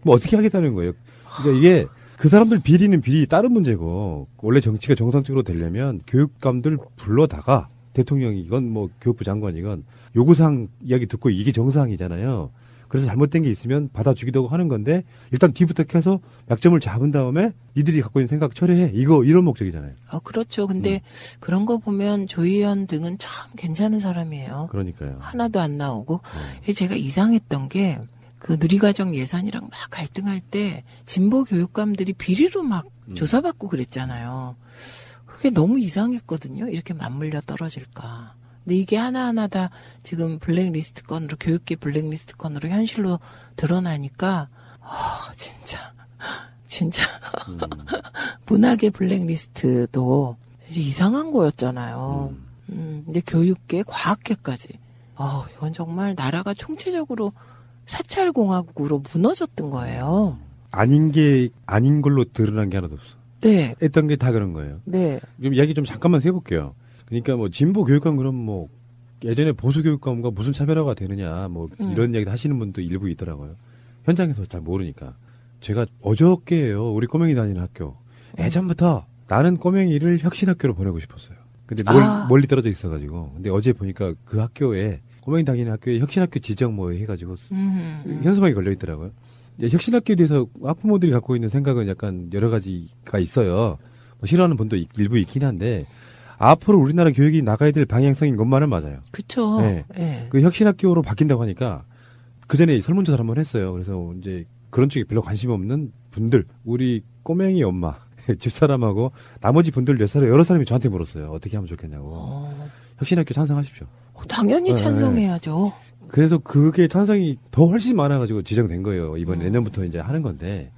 뭐 어떻게 하겠다는 거예요. 그러니까 이게 그 사람들 비리는 비리 다른 문제고 원래 정치가 정상적으로 되려면 교육감들 불러다가 대통령이건 뭐 교육부 장관이건 요구사항 이야기 듣고 이게 정상이잖아요. 그래서 잘못된 게 있으면 받아주기도 하는 건데 일단 뒤부터 켜서 약점을 잡은 다음에 이들이 갖고 있는 생각 처리해. 이런 목적이잖아요. 그렇죠. 근데 그런 거 보면 조 의원 등은 참 괜찮은 사람이에요. 그러니까요. 하나도 안 나오고. 제가 이상했던 게 그 누리과정 예산이랑 막 갈등할 때 진보 교육감들이 비리로 막 조사받고 그랬잖아요. 그게 너무 이상했거든요. 이렇게 맞물려 떨어질까. 근데 이게 하나하나 다 지금 블랙리스트 건으로, 교육계 블랙리스트 건으로 현실로 드러나니까, 진짜. 문학의 블랙리스트도 이제 이상한 거였잖아요. 근데 교육계, 과학계까지. 이건 정말 나라가 총체적으로 사찰공화국으로 무너졌던 거예요. 아닌 걸로 드러난 게 하나도 없어. 네. 했던 게 다 그런 거예요. 네. 좀 이야기 좀 잠깐만 해볼게요. 그러니까 뭐 진보 교육감 그럼 뭐 예전에 보수 교육감과 무슨 차별화가 되느냐 뭐 이런 이야기도 하시는 분도 일부 있더라고요. 현장에서 잘 모르니까. 제가 어저께예요. 우리 꼬맹이 다니는 학교. 예전부터 나는 꼬맹이를 혁신학교로 보내고 싶었어요. 근데 멀리 떨어져 있어가지고. 근데 어제 보니까 그 학교에 꼬맹이 다니는 학교에 혁신학교 지정 뭐 해가지고 현수막이 걸려 있더라고요. 혁신학교에 대해서 학부모들이 갖고 있는 생각은 약간 여러 가지가 있어요. 뭐 싫어하는 분도 일부 있긴 한데 앞으로 우리나라 교육이 나가야 될 방향성인 것만은 맞아요. 그렇죠. 네. 네. 그 혁신학교로 바뀐다고 하니까 그 전에 설문조사 한번 했어요. 그래서 이제 그런 쪽에 별로 관심 없는 분들, 우리 꼬맹이 엄마, 집사람하고 나머지 분들 여러 사람이 저한테 물었어요. 어떻게 하면 좋겠냐고. 혁신학교 찬성하십시오. 당연히 찬성해야죠. 그래서 그게 찬성이 더 훨씬 많아가지고 지정된 거예요. 이번에 내년부터 이제 하는 건데.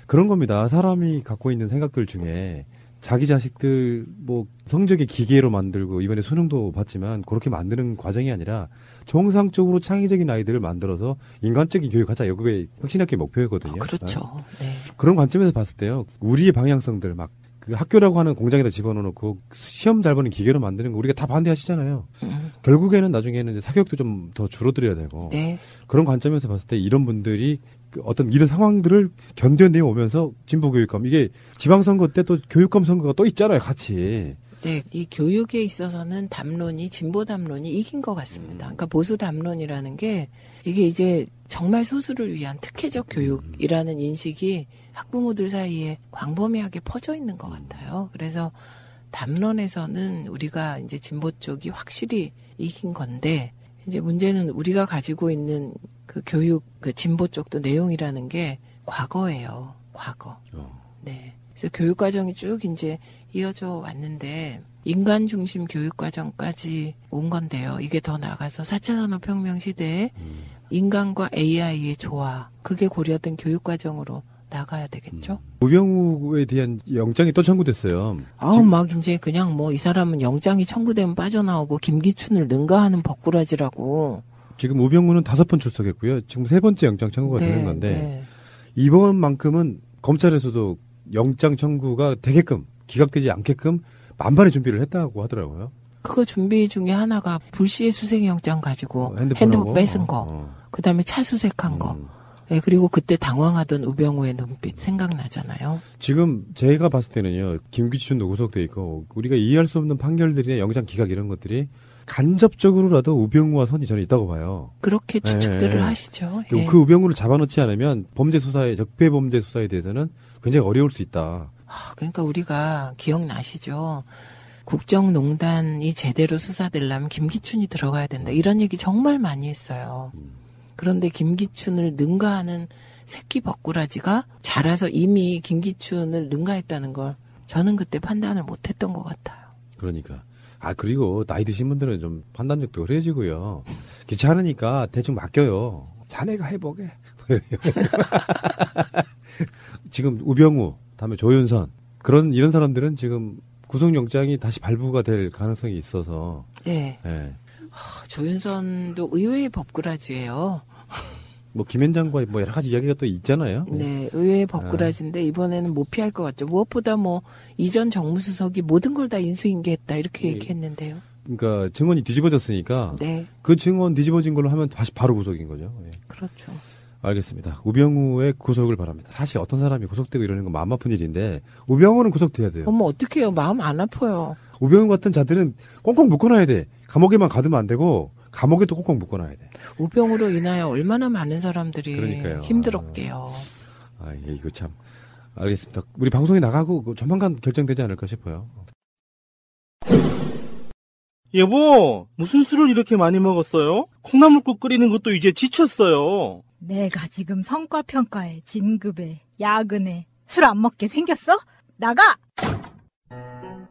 그런 겁니다. 사람이 갖고 있는 생각들 중에 자기 자식들 뭐 성적의 기계로 만들고 이번에 수능도 봤지만 그렇게 만드는 과정이 아니라 정상적으로 창의적인 아이들을 만들어서 인간적인 교육하자. 이게 혁신학교의 목표였거든요. 그렇죠. 네. 그런 관점에서 봤을 때요. 우리의 방향성들 막 그 학교라고 하는 공장에다 집어넣어놓고 시험 잘 보는 기계로 만드는 거 우리가 다 반대하시잖아요. 결국에는 나중에는 이제 사교육도 좀 더 줄어들어야 되고 네. 그런 관점에서 봤을 때 이런 분들이 어떤 이런 상황들을 견뎌내 오면서 진보 교육감 이게 지방선거 때 또 교육감 선거가 또 있잖아요, 같이. 네, 이 교육에 있어서는 담론이 진보 담론이 이긴 것 같습니다. 그러니까 보수 담론이라는 게 이게 이제 정말 소수를 위한 특혜적 교육이라는 인식이 학부모들 사이에 광범위하게 퍼져 있는 것 같아요. 그래서 담론에서는 우리가 이제 진보 쪽이 확실히 이긴 건데 이제 문제는 우리가 가지고 있는 그 교육, 그 진보 쪽도 내용이라는 게 과거예요. 과거. 네. 그래서 교육 과정이 쭉 이제 이어져 왔는데 인간 중심 교육 과정까지 온 건데요. 이게 더 나아가서 4차 산업혁명 시대에 인간과 AI의 조화, 그게 고려된 교육 과정으로 나가야 되겠죠. 우병우에 대한 영장이 또 청구됐어요. 막 이제 그냥 뭐 이 사람은 영장이 청구되면 빠져나오고 김기춘을 능가하는 버꾸라지라고. 지금 우병우는 5번 출석했고요. 지금 3번째 영장 청구가 되는 건데 이번만큼은 검찰에서도 영장 청구가 되게끔 기각되지 않게끔 만반의 준비를 했다고 하더라고요. 그거 준비 중에 하나가 불시의 수색영장 가지고 핸드폰 뺏은 거, 그다음에 차 수색한 거. 네, 그리고 그때 당황하던 우병우의 눈빛 생각나잖아요. 지금 제가 봤을 때는요. 김기춘도 구속돼 있고 우리가 이해할 수 없는 판결들이나 영장 기각 이런 것들이 간접적으로라도 우병우와 선이 저는 있다고 봐요. 그렇게 추측들을 하시죠. 예. 그 우병우를 잡아놓지 않으면 범죄 수사에 적폐 범죄 수사에 대해서는 굉장히 어려울 수 있다. 그러니까 우리가 기억나시죠? 국정농단이 제대로 수사되려면 김기춘이 들어가야 된다. 이런 얘기 정말 많이 했어요. 그런데 김기춘을 능가하는 새끼 버꾸라지가 자라서 이미 김기춘을 능가했다는 걸 저는 그때 판단을 못했던 것 같아요. 그러니까. 그리고 나이 드신 분들은 좀 판단력도 어려지고요. 귀찮으니까 대충 맡겨요. 자네가 해보게. 지금 우병우, 다음에 조윤선 이런 사람들은 지금 구속영장이 다시 발부가 될 가능성이 있어서. 네. 조윤선도 의외의 법꾸라지예요. 뭐 김현장과 뭐 여러 가지 이야기가 또 있잖아요. 네, 의외의 법꾸라지인데 이번에는 못 피할 것 같죠. 무엇보다 뭐 이전 정무수석이 모든 걸 다 인수인계했다 이렇게 얘기했는데요. 그러니까 증언이 뒤집어졌으니까 그 증언 뒤집어진 걸로 하면 다시 바로 구속인 거죠. 그렇죠. 알겠습니다. 우병우의 구속을 바랍니다. 사실 어떤 사람이 구속되고 이러는 건 마음 아픈 일인데 우병우는 구속돼야 돼요. 어머 어떡해요. 마음 안 아파요. 우병우 같은 자들은 꽁꽁 묶어놔야 돼. 감옥에만 가두면 안 되고 감옥에 또 꽁꽁 묶어놔야 돼. 우병우로 인하여 얼마나 많은 사람들이 그러니까요. 힘들었게요. 이거 참. 알겠습니다. 우리 방송에 나가고 조만간 결정되지 않을까 싶어요. 여보, 무슨 술을 이렇게 많이 먹었어요? 콩나물국 끓이는 것도 이제 지쳤어요. 내가 지금 성과평가에 진급에 야근에 술 안 먹게 생겼어? 나가!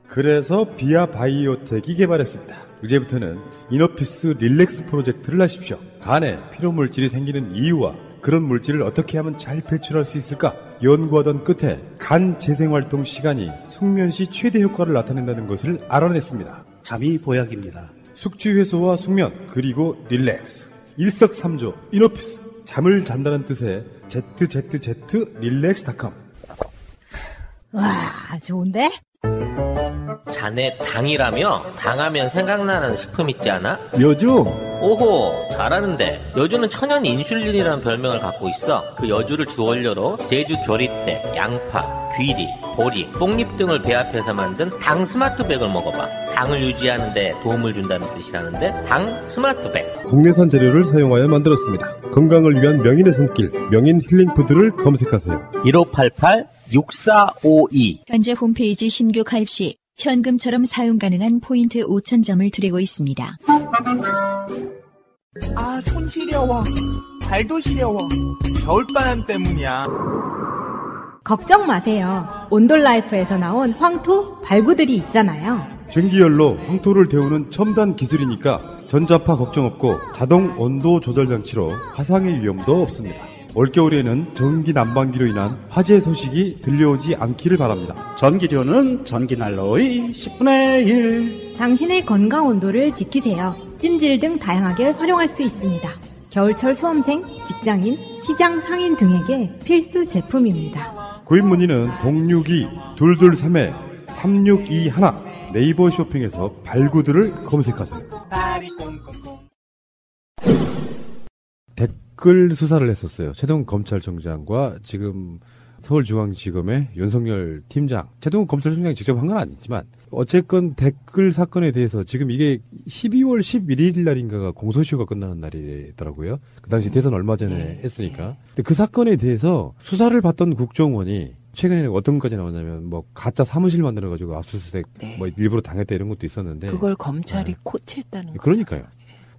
그래서 비아 바이오텍이 개발했습니다. 이제부터는 이너피스 릴렉스 프로젝트를 하십시오. 간에 피로 물질이 생기는 이유와 그런 물질을 어떻게 하면 잘 배출할 수 있을까 연구하던 끝에 간 재생활동 시간이 숙면 시 최대 효과를 나타낸다는 것을 알아냈습니다. 잠이 보약입니다. 숙취 해소와 숙면 그리고 릴렉스 일석삼조 이너피스 잠을 잔다는 뜻의 ZZZ 릴렉스닷컴. 와, 좋은데? 자네 당이라며? 당하면 생각나는 식품 있지 않아? 여주? 오호, 잘하는데. 여주는 천연 인슐린이라는 별명을 갖고 있어. 그 여주를 주원료로 제주 조리대, 양파, 귀리, 보리, 뽕잎 등을 배합해서 만든 당 스마트백을 먹어봐. 당을 유지하는데 도움을 준다는 뜻이라는데 당 스마트백. 국내산 재료를 사용하여 만들었습니다. 건강을 위한 명인의 손길, 명인 힐링푸드를 검색하세요. 1588-6452. 현재 홈페이지 신규 가입 시 현금처럼 사용 가능한 포인트 5,000점을 드리고 있습니다. 아, 손 시려워. 발도 시려워. 겨울바람 때문이야. 걱정 마세요. 온돌라이프에서 나온 황토 발구들이 있잖아요. 전기열로 황토를 데우는 첨단 기술이니까 전자파 걱정 없고 자동 온도 조절 장치로 화상의 위험도 없습니다. 올겨울에는 전기 난방기로 인한 화재 소식이 들려오지 않기를 바랍니다. 전기료는 전기난로의 10분의 1. 당신의 건강 온도를 지키세요. 찜질 등 다양하게 활용할 수 있습니다. 겨울철 수험생, 직장인, 시장 상인 등에게 필수 제품입니다. 구입 문의는 062-223-3621 네이버 쇼핑에서 발구들을 검색하세요. 댓글 수사를 했었어요. 최동욱 검찰총장과 지금 서울중앙지검의 윤석열 팀장. 최동욱 검찰총장이 직접 한 건 아니지만 어쨌건 댓글 사건에 대해서 지금 이게 12월 11일 날인가가 공소시효가 끝나는 날이더라고요. 그 당시 대선 얼마 전에 했으니까. 근데 그 사건에 대해서 수사를 받던 국정원이 최근에는 어떤 것까지 나오냐면 뭐 가짜 사무실 만들어가지고 압수수색 뭐 일부러 당했다 이런 것도 있었는데 그걸 검찰이 코치했다는 거죠. 그러니까요.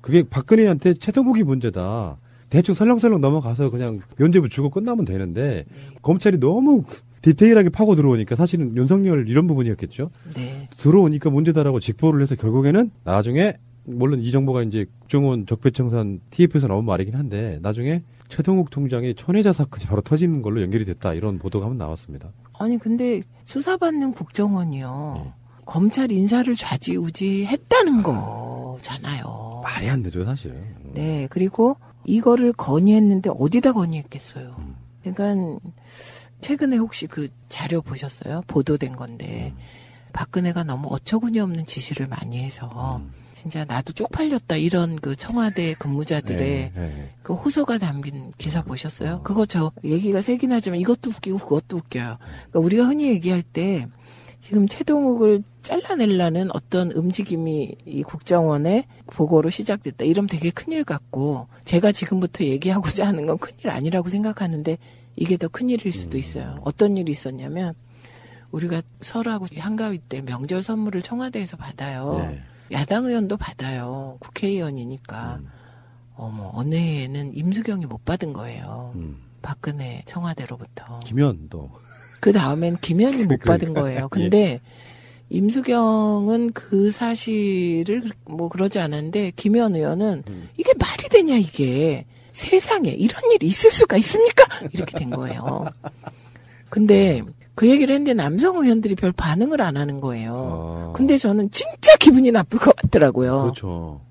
그게 박근혜한테 최동욱이 문제다. 대충 설렁설렁 넘어가서 그냥 면죄부 주고 끝나면 되는데 검찰이 너무 디테일하게 파고 들어오니까 사실은 윤석열 이런 부분이었겠죠. 네. 들어오니까 문제다라고 직보를 해서 결국에는 나중에 물론 이 정보가 이제 국정원 적폐청산 TF에서 나온 말이긴 한데 나중에 최동욱 통장의 천혜자 사건이 바로 터지는 걸로 연결이 됐다 이런 보도가 한번 나왔습니다. 아니 근데 수사받는 국정원이요. 검찰 인사를 좌지우지 했다는 거잖아요. 말이 안 되죠 사실. 네. 그리고 이거를 건의했는데 어디다 건의했겠어요. 그러니까 최근에 혹시 그 자료 보셨어요? 보도된 건데 박근혜가 너무 어처구니 없는 지시를 많이 해서 진짜 나도 쪽팔렸다 이런 그 청와대 근무자들의 그 호소가 담긴 기사 보셨어요? 그거 저 얘기가 세긴 하지만 이것도 웃기고 그것도 웃겨요. 그러니까 우리가 흔히 얘기할 때 지금 최동욱을 잘라내려는 어떤 움직임이 이 국정원의 보고로 시작됐다. 이러면 되게 큰일 같고 제가 지금부터 얘기하고자 하는 건 큰일 아니라고 생각하는데 이게 더 큰일일 수도 있어요. 어떤 일이 있었냐면 우리가 설하고 한가위 때 명절 선물을 청와대에서 받아요. 네. 야당 의원도 받아요. 국회의원이니까. 어느 해에는 임수경이 못 받은 거예요. 박근혜 청와대로부터. 김현도. 그 다음엔 김현이 못 받은 거예요. 근데 임수경은 그 사실을 뭐 그러지 않았는데 김현 의원은 이게 말이 되냐 이게. 세상에 이런 일이 있을 수가 있습니까? 이렇게 된 거예요. 근데 그 얘기를 했는데 남성 의원들이 별 반응을 안 하는 거예요. 근데 저는 진짜 기분이 나쁠 것 같더라고요. 그렇죠.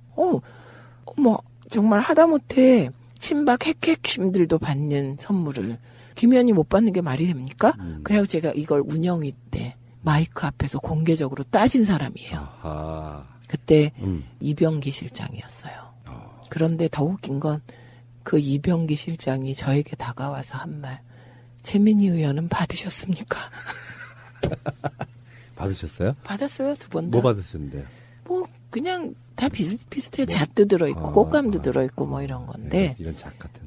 뭐 정말 하다못해 친박 핵심들도 받는 선물을 김현이 못 받는 게 말이 됩니까? 그래서 제가 이걸 운영위 때 마이크 앞에서 공개적으로 따진 사람이에요. 그때 이병기 실장이었어요. 그런데 더 웃긴 건 그 이병기 실장이 저에게 다가와서 한 말. 최민희 의원은 받으셨습니까? 받으셨어요? 받았어요, 2번 다. 뭐 받으셨는데요? 뭐 그냥 다 비슷비슷해요. 잣도 들어있고 꽃감도 들어있고 뭐 이런 건데. 이런 잣 같은.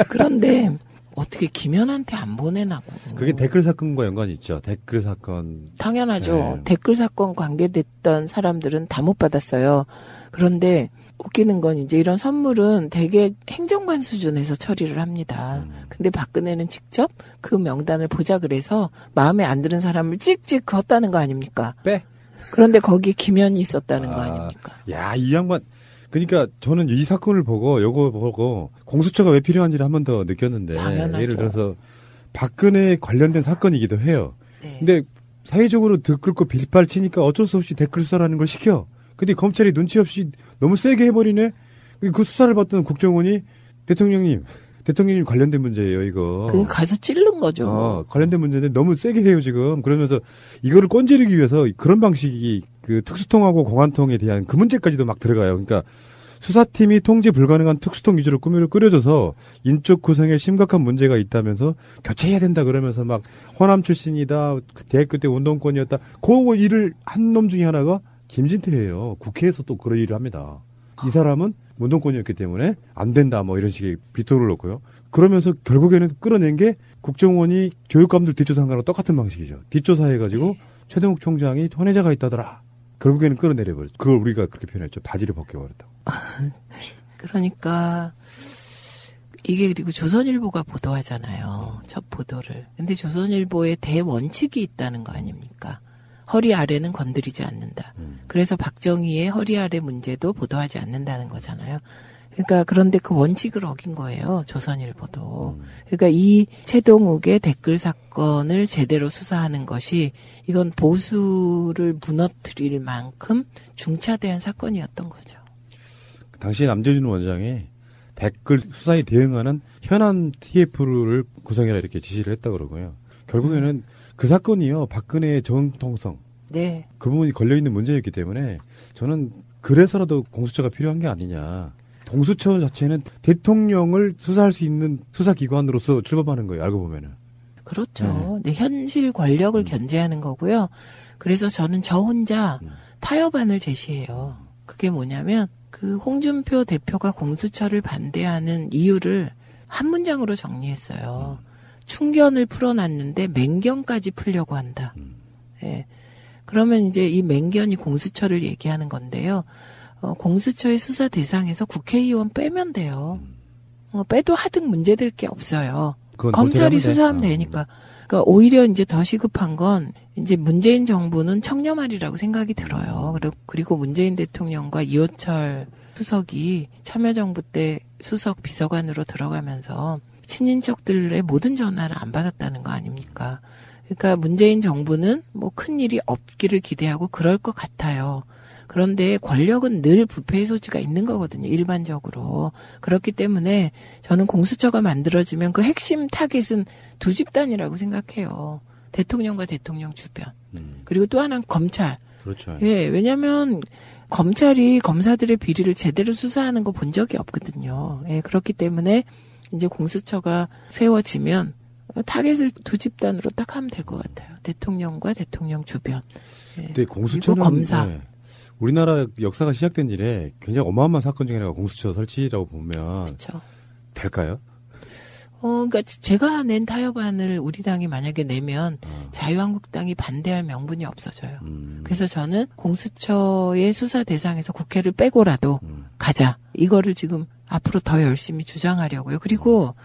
그런데 어떻게 김연한테 안 보내나고. 그게 댓글 사건과 연관이 있죠. 댓글 사건. 당연하죠. 네. 댓글 사건 관계됐던 사람들은 다 못 받았어요. 그런데 웃기는 건 이제 이런 선물은 대개 행정관 수준에서 처리를 합니다. 근데 박근혜는 직접 그 명단을 보자 그래서 마음에 안 드는 사람을 찍찍 그었다는 거 아닙니까? 빼. 그런데 거기에 김연이 있었다는 거 아닙니까? 야, 이 양반. 그러니까 저는 이 사건을 보고 요거 보고 공수처가 왜 필요한지를 한 번 더 느꼈는데 당연하죠. 예를 들어서 박근혜 관련된 사건이기도 해요. 네. 근데 사회적으로 들끓고 빌발치니까 어쩔 수 없이 댓글 수사라는 걸 시켜. 근데 검찰이 눈치 없이 너무 세게 해버리네. 그 수사를 받던 국정원이 대통령님 관련된 문제예요, 이거. 그 가서 찌른 거죠. 관련된 문제인데 너무 세게 해요, 지금. 그러면서 이거를 꼰지르기 위해서 그런 방식이 그 특수통하고 공안통에 대한 그 문제까지도 막 들어가요. 그러니까 수사팀이 통제 불가능한 특수통 위주로 꾸려져서 인적 구성에 심각한 문제가 있다면서 교체해야 된다 그러면서 막 호남 출신이다, 대학교 때 운동권이었다. 그 일을 한 놈 중에 하나가 김진태예요. 국회에서 또 그런 일을 합니다. 이 사람은 운동권이었기 때문에 안 된다 뭐 이런 식의 비토를 놓고요. 그러면서 결국에는 끌어낸 게 국정원이 교육감들 뒷조사한 거랑 똑같은 방식이죠. 뒷조사해가지고 최동욱 총장이 혼외자가 있다더라. 결국에는 끌어내려버려. 그걸 우리가 그렇게 표현했죠. 바지를 벗겨버렸다고. 그러니까 이게 그리고 조선일보가 보도하잖아요. 첫 보도를. 근데 조선일보에 대원칙이 있다는 거 아닙니까? 허리 아래는 건드리지 않는다. 그래서 박정희의 허리 아래 문제도 보도하지 않는다는 거잖아요. 그러니까 그런데 그 원칙을 어긴 거예요. 조선일보도. 그러니까 이 최동욱의 댓글 사건을 제대로 수사하는 것이 이건 보수를 무너뜨릴 만큼 중차대한 사건이었던 거죠. 당시 남재준 원장이 댓글 수사에 대응하는 현안 TF를 구성해라 이렇게 지시를 했다 그러고요. 결국에는 그 사건이요. 박근혜의 정통성. 네. 그 부분이 걸려있는 문제였기 때문에 저는 그래서라도 공수처가 필요한 게 아니냐. 공수처 자체는 대통령을 수사할 수 있는 수사기관으로서 출범하는 거예요. 알고 보면은. 그렇죠. 네. 현실 권력을 견제하는 거고요. 그래서 저는 저 혼자 타협안을 제시해요. 그게 뭐냐면 그 홍준표 대표가 공수처를 반대하는 이유를 한 문장으로 정리했어요. 충견을 풀어놨는데 맹견까지 풀려고 한다. 예. 그러면 이제 이 맹견이 공수처를 얘기하는 건데요. 공수처의 수사 대상에서 국회의원 빼면 돼요. 빼도 하등 문제될 게 없어요. 검찰이 수사하면 되니까. 그러니까 오히려 이제 더 시급한 건 이제 문재인 정부는 청렴하리라고 생각이 들어요. 그리고 문재인 대통령과 이호철 수석이 참여정부 때 수석 비서관으로 들어가면서 친인척들의 모든 전화를 안 받았다는 거 아닙니까? 그러니까 문재인 정부는 뭐 큰 일이 없기를 기대하고 그럴 것 같아요. 그런데 권력은 늘 부패의 소지가 있는 거거든요. 일반적으로. 그렇기 때문에 저는 공수처가 만들어지면 그 핵심 타겟은 두 집단이라고 생각해요. 대통령과 대통령 주변. 그리고 또 하나는 검찰. 그렇죠. 예, 왜냐하면 검찰이 검사들의 비리를 제대로 수사하는 거 본 적이 없거든요. 예, 그렇기 때문에 이제 공수처가 세워지면 타겟을 두 집단으로 딱 하면 될 것 같아요. 대통령과 대통령 주변. 예. 근데 공수처는 그리고 검사. 네. 우리나라 역사가 시작된 일에 굉장히 어마어마한 사건 중에 하나가 공수처 설치라고 보면 그쵸. 될까요? 그러니까 제가 낸 타협안을 우리 당이 만약에 내면 자유한국당이 반대할 명분이 없어져요. 그래서 저는 공수처의 수사 대상에서 국회를 빼고라도 가자. 이거를 지금 앞으로 더 열심히 주장하려고요. 그리고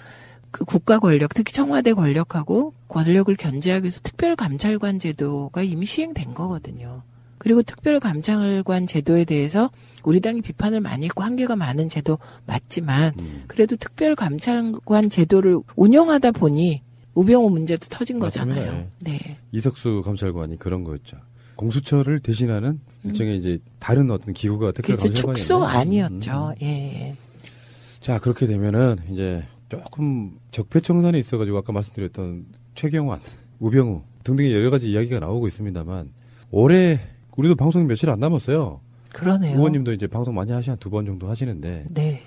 그 국가 권력, 특히 청와대 권력하고 권력을 견제하기 위해서 특별감찰관 제도가 이미 시행된 거거든요. 그리고 특별감찰관 제도에 대해서 우리 당이 비판을 많이 했고 한계가 많은 제도 맞지만 그래도 특별감찰관 제도를 운영하다 보니 우병우 문제도 터진 거잖아요. 맞습니다. 네. 이석수 감찰관이 그런 거였죠. 공수처를 대신하는 일종의 이제 다른 어떤 기구가 특별감찰관이었는데 축소 아니었죠. 예. 자, 그렇게 되면은 이제 조금 적폐청산에 있어가지고 아까 말씀드렸던 최경환, 우병우 등등의 여러 가지 이야기가 나오고 있습니다만 올해 우리도 방송이 며칠 안 남았어요. 그러네요. 의원님도 이제 방송 많이 한 2번 정도 하시는데 네.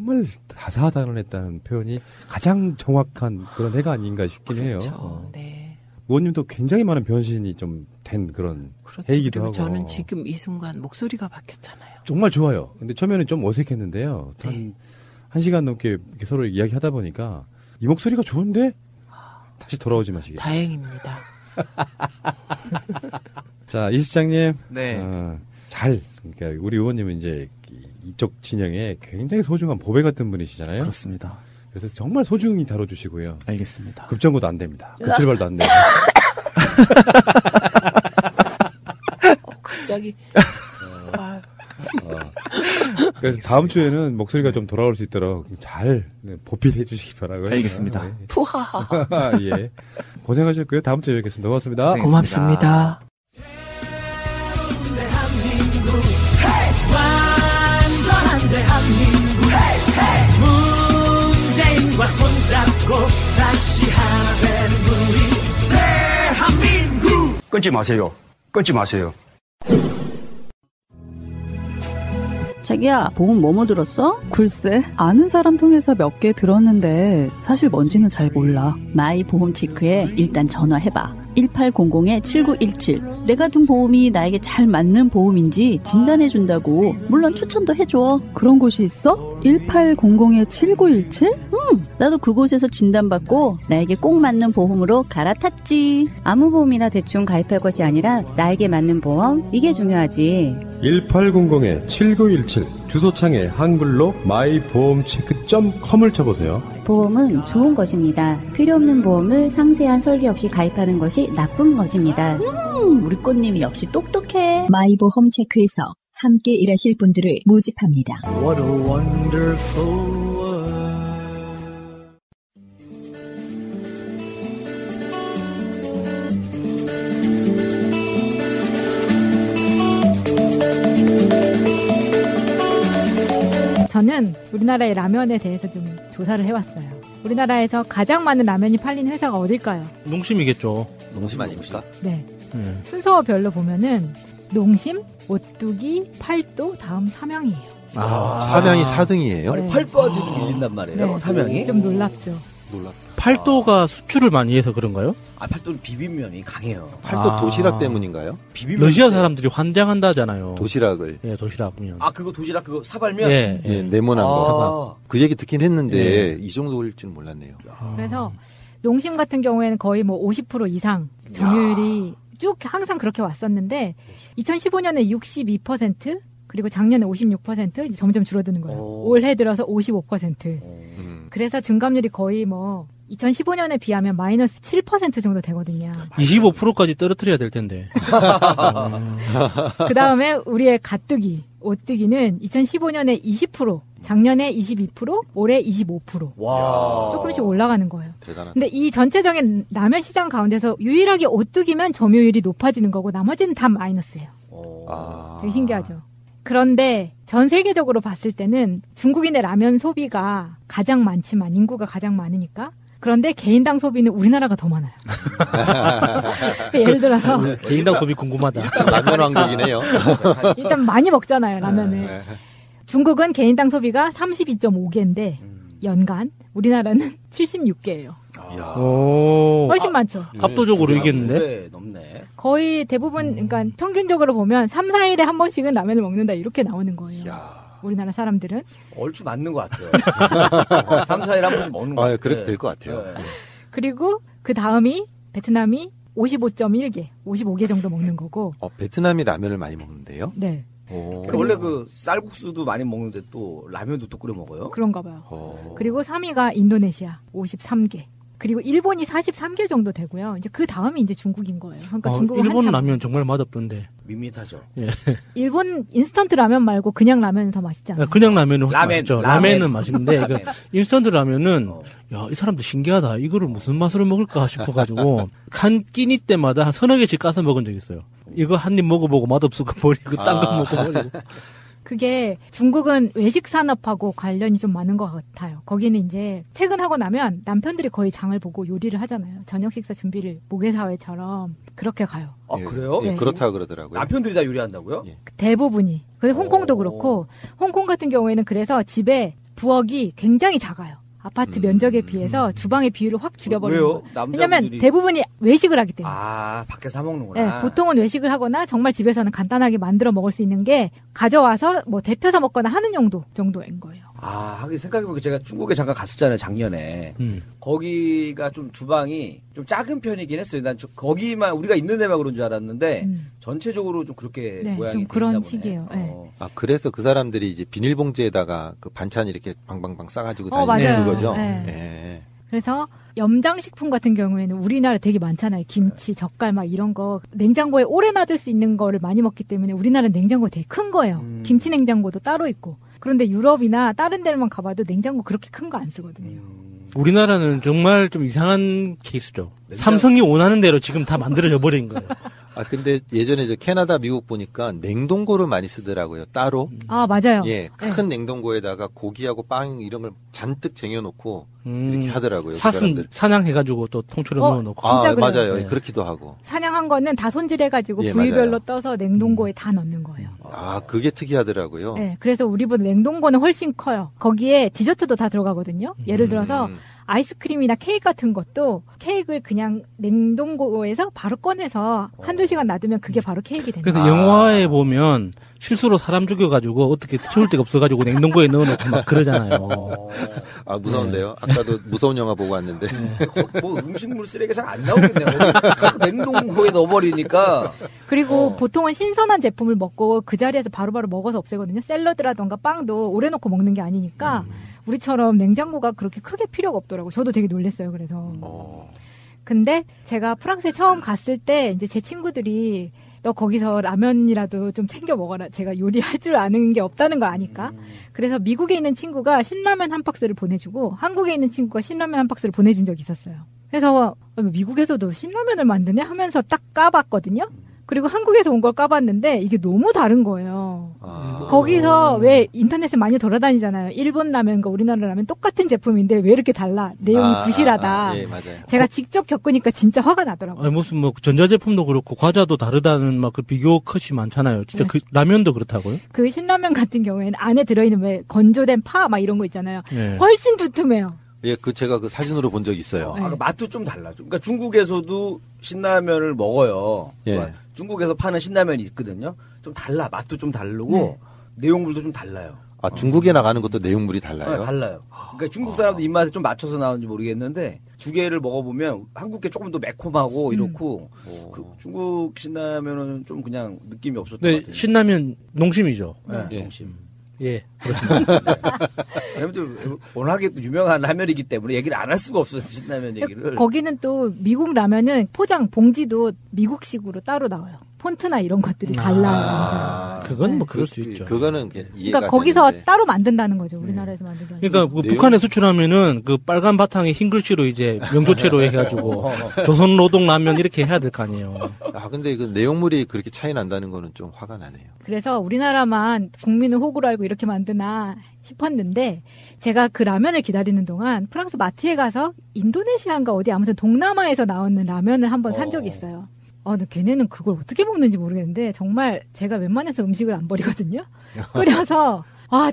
정말 다사다난했다는 표현이 가장 정확한 그런 해가 아닌가 싶긴 그렇죠. 해요. 네. 의원님도 굉장히 많은 변신이 좀 된 그런 그렇죠. 해이기도 그리고 하고. 저는 지금 이 순간 목소리가 바뀌었잖아요. 정말 좋아요. 근데 처음에는 좀 어색했는데요. 한 시간 넘게 이렇게 서로 이야기하다 보니까 이 목소리가 좋은데 다시 돌아오지 마시게. 다행입니다. 자, 이 시장님. 네. 그러니까 우리 의원님은 이제 이쪽 진영에 굉장히 소중한 보배 같은 분이시잖아요. 그렇습니다. 그래서 정말 소중히 다뤄주시고요. 알겠습니다. 급정거도 안 됩니다. 급질발도 안 돼요. 갑자기. 그래서 다음 주에는 목소리가 좀 돌아올 수 있도록 잘 보필해 주시기 바라고요. 알겠습니다. 네. 푸하하. 예. 고생하셨고요. 다음 주에 뵙겠습니다. 고맙습니다. 고맙습니다. 완전한 대한민국 문재인과 손잡고 다시 하나 되는 우리 대한민국. 끊지 마세요. 끊지 마세요. 자기야, 보험 뭐뭐 들었어? 글쎄, 아는 사람 통해서 몇 개 들었는데 사실 뭔지는 잘 몰라. 마이 보험 체크에 일단 전화해봐. 1800-7917. 내가 든 보험이 나에게 잘 맞는 보험인지 진단해준다고. 물론 추천도 해줘. 그런 곳이 있어? 1800-7917? 나도 그곳에서 진단받고 나에게 꼭 맞는 보험으로 갈아탔지. 아무 보험이나 대충 가입할 것이 아니라 나에게 맞는 보험, 이게 중요하지. 1800-7917 주소창에 한글로 my보험체크.com을 쳐보세요. 보험은 좋은 것입니다. 필요 없는 보험을 상세한 설계 없이 가입하는 것이 나쁜 것입니다. 우리 꽃님이 역시 똑똑해. 마이보험 체크에서 함께 일하실 분들을 모집합니다. What a wonderful world. 저는 우리나라의 라면에 대해서 좀 조사를 해왔어요. 우리나라에서 가장 많은 라면이 팔리는 회사가 어딜까요? 농심이겠죠. 농심 아닙니까? 네. 순서별로 보면은 농심, 오뚜기, 팔도, 다음 삼양이에요. 삼양이 4등이에요? 네. 팔도 아주 밀린단 말이에요. 네, 삼양이? 좀 놀랍죠. 팔도가 수출을 많이 해서 그런가요? 팔도는 비빔면이 강해요. 팔도 도시락 때문인가요? 러시아 사람들이 환장한다잖아요. 도시락을. 예, 도시락면. 그거 도시락 그거 사발면? 예, 네모난 거. 그 얘기 듣긴 했는데 이 정도 올릴 줄은 몰랐네요. 그래서 농심 같은 경우에는 거의 뭐 50% 이상 점유율이 쭉 항상 그렇게 왔었는데 2015년에 62% 그리고 작년에 56% 이제 점점 줄어드는 거예요. 올해 들어서 55%. 그래서 증감률이 거의 뭐 2015년에 비하면 마이너스 7% 정도 되거든요. 25%까지 떨어뜨려야 될 텐데. 그 다음에 우리의 가뚜기, 오뚜기는 2015년에 20%, 작년에 22%, 올해 25%. 와. 조금씩 올라가는 거예요. 대단하다. 근데 이 전체적인 라면 시장 가운데서 유일하게 오뚜기만 점유율이 높아지는 거고 나머지는 다 마이너스예요. 되게 신기하죠. 그런데 전 세계적으로 봤을 때는 중국인의 라면 소비가 가장 많지만 인구가 가장 많으니까 그런데 개인당 소비는 우리나라가 더 많아요. 예를 들어서 개인당 소비 궁금하다. 라면 왕국이네요. 일단 많이 먹잖아요, 라면을. 중국은 개인당 소비가 32.5개인데 연간 우리나라는 76개예요. 훨씬 많죠. 압도적으로 이겼는데. 넘네. 거의 대부분 그러니까 평균적으로 보면 3, 4일에 한 번씩은 라면을 먹는다 이렇게 나오는 거예요. 우리나라 사람들은. 얼추 맞는 것 같아요. 3, 4일에 한 번씩 먹는 것 같아요. 그렇게 될 것 같아요. 그리고 그 다음이 베트남이 55.1개, 55개 정도 먹는 거고. 베트남이 라면을 많이 먹는데요? 네. 원래 그 쌀국수도 많이 먹는데 또 라면도 또 끓여 먹어요? 그런가 봐요. 그리고 3위가 인도네시아 53개. 그리고 일본이 43개 정도 되고요. 이제 그 다음이 이제 중국인 거예요. 그러니까 중국은 일본 한참 라면 정말 맛없던데. 밋밋하죠. 예. 일본 인스턴트 라면 말고 그냥 라면은 더 맛있지 않아요? 그냥 라면은 훨씬 맛있죠. 라멘. 라멘은 맛있는데 그 인스턴트 라면은 야, 이 사람들 신기하다. 이거를 무슨 맛으로 먹을까 싶어가지고 한 끼니 때마다 한 서너 개씩 까서 먹은 적이 있어요. 이거 한 입 먹어보고 맛없고 버리고 딴 거 먹고 버리고. 그게 중국은 외식 산업하고 관련이 좀 많은 것 같아요. 거기는 이제 퇴근하고 나면 남편들이 거의 장을 보고 요리를 하잖아요. 저녁 식사 준비를 모계사회처럼 그렇게 가요. 그래요? 네. 그렇다고 그러더라고요. 남편들이 다 요리한다고요? 대부분이. 그래서 홍콩도 그렇고 홍콩 같은 경우에는 그래서 집에 부엌이 굉장히 작아요. 아파트 면적에 비해서 주방의 비율을 확 줄여버리는 왜요? 거예요. 왜냐면 대부분이 외식을 하기 때문에. 아, 밖에서 사 먹는구나. 네, 보통은 외식을 하거나 정말 집에서는 간단하게 만들어 먹을 수 있는 게 가져와서 뭐 데펴서 먹거나 하는 용도 정도인 거예요. 아, 하긴 생각해보니까 제가 중국에 잠깐 갔었잖아요, 작년에. 거기가 좀 주방이 좀 작은 편이긴 했어요. 난 거기만, 우리가 있는 데만 그런 줄 알았는데, 전체적으로 좀 그렇게 네, 모양이 좀 그런 식이에요. 네. 아, 그래서 그 사람들이 이제 비닐봉지에다가 그 반찬 이렇게 방방방 싸가지고 다니는 그거죠? 네. 네. 그래서 염장식품 같은 경우에는 우리나라 되게 많잖아요. 김치, 젓갈 막 이런 거 냉장고에 오래 놔둘 수 있는 거를 많이 먹기 때문에 우리나라는 냉장고가 되게 큰 거예요. 김치 냉장고도 따로 있고. 그런데 유럽이나 다른 데만 가봐도 냉장고 그렇게 큰 거 안 쓰거든요. 우리나라는 정말 좀 이상한 케이스죠. 삼성이 원하는 대로 지금 다 만들어져 버린 거예요. 아, 근데 예전에 저 캐나다, 미국 보니까 냉동고를 많이 쓰더라고요. 따로. 아, 맞아요. 예, 큰 냉동고에다가 고기하고 빵 이런 걸 잔뜩 쟁여놓고 이렇게 하더라고요. 사슴 사냥해가지고 또 통째로 넣어놓고. 진짜 그래요? 맞아요. 네. 그렇기도 하고. 사냥한 거는 다 손질해가지고 예, 부위별로 맞아요. 떠서 냉동고에 다 넣는 거예요. 아, 그게 특이하더라고요. 네, 그래서 우리보다 냉동고는 훨씬 커요. 거기에 디저트도 다 들어가거든요. 예를 들어서 아이스크림이나 케이크 같은 것도 케이크를 그냥 냉동고에서 바로 꺼내서 한두 시간 놔두면 그게 바로 케이크가 되는 그래서 거예요. 영화에 보면 실수로 사람 죽여가지고 어떻게 치울 데가 없어가지고 냉동고에 넣어놓고 막 그러잖아요. 아, 무서운데요? 아까도 무서운 영화 보고 왔는데. 뭐 음식물 쓰레기 잘 안 나오겠네요. 냉동고에 넣어버리니까. 그리고 보통은 신선한 제품을 먹고 그 자리에서 바로바로 먹어서 없애거든요. 샐러드라던가 빵도 오래 놓고 먹는 게 아니니까 우리처럼 냉장고가 그렇게 크게 필요가 없더라고요. 저도 되게 놀랐어요. 그래서. 근데 제가 프랑스에 처음 갔을 때 이제 제 친구들이 너 거기서 라면이라도 좀 챙겨 먹어라. 제가 요리할 줄 아는 게 없다는 거 아니까. 그래서 미국에 있는 친구가 신라면 한 박스를 보내주고 한국에 있는 친구가 신라면 한 박스를 보내준 적이 있었어요. 그래서 미국에서도 신라면을 만드네 하면서 딱 까봤거든요. 그리고 한국에서 온 걸 까봤는데 이게 너무 다른 거예요. 거기서 왜 인터넷에 많이 돌아다니잖아요. 일본 라면과 우리나라 라면 똑같은 제품인데 왜 이렇게 달라? 내용이 부실하다. 예, 맞아요. 제가 직접 겪으니까 진짜 화가 나더라고요. 아니, 무슨 뭐 전자제품도 그렇고 과자도 다르다는 막 그 비교 컷이 많잖아요. 진짜 그 라면도 그렇다고요? 그 신라면 같은 경우에는 안에 들어있는 왜 건조된 파 막 이런 거 있잖아요. 네. 훨씬 두툼해요. 예, 제가 그 사진으로 본 적 있어요. 아, 그 맛도 좀 달라져. 그러니까 중국에서도 신라면을 먹어요. 예. 그러니까 중국에서 파는 신라면이 있거든요. 좀 달라. 맛도 좀 다르고 내용물도 좀 달라요. 아, 중국에 나가는 것도 내용물이 달라요? 네, 달라요. 그러니까 중국 사람들 입맛에 좀 맞춰서 나오는지 모르겠는데 두 개를 먹어보면 한국 게 조금 더 매콤하고 이렇고 그 중국 신라면은 좀 그냥 느낌이 없었던 것 같아요. 신라면 농심이죠. 네, 농심. 예, 그렇습니다. 왜냐면 워낙에 또 유명한 라면이기 때문에 얘기를 안 할 수가 없어요. 신라면 얘기를. 거기는 또 미국 라면은 포장 봉지도 미국식으로 따로 나와요. 폰트나 이런 것들이 달라요. 그건 뭐 그럴 수 있죠. 그거는 이해가 그러니까 거기서 되는데. 따로 만든다는 거죠. 우리나라에서 만든 게 아니고. 그러니까 뭐 북한에 수출하면은 그 빨간 바탕에 흰 글씨로 이제 명조체로 해가지고 조선노동라면 이렇게 해야 될 거 아니에요. 아, 근데 그 내용물이 그렇게 차이 난다는 거는 좀 화가 나네요. 그래서 우리나라만 국민을 호구로 알고 이렇게 만드나 싶었는데 제가 그 라면을 기다리는 동안 프랑스 마트에 가서 인도네시아인가 어디 아무튼 동남아에서 나오는 라면을 한번 산 적이 있어요. 근데 걔네는 그걸 어떻게 먹는지 모르겠는데 정말 제가 웬만해서 음식을 안 버리거든요. 끓여서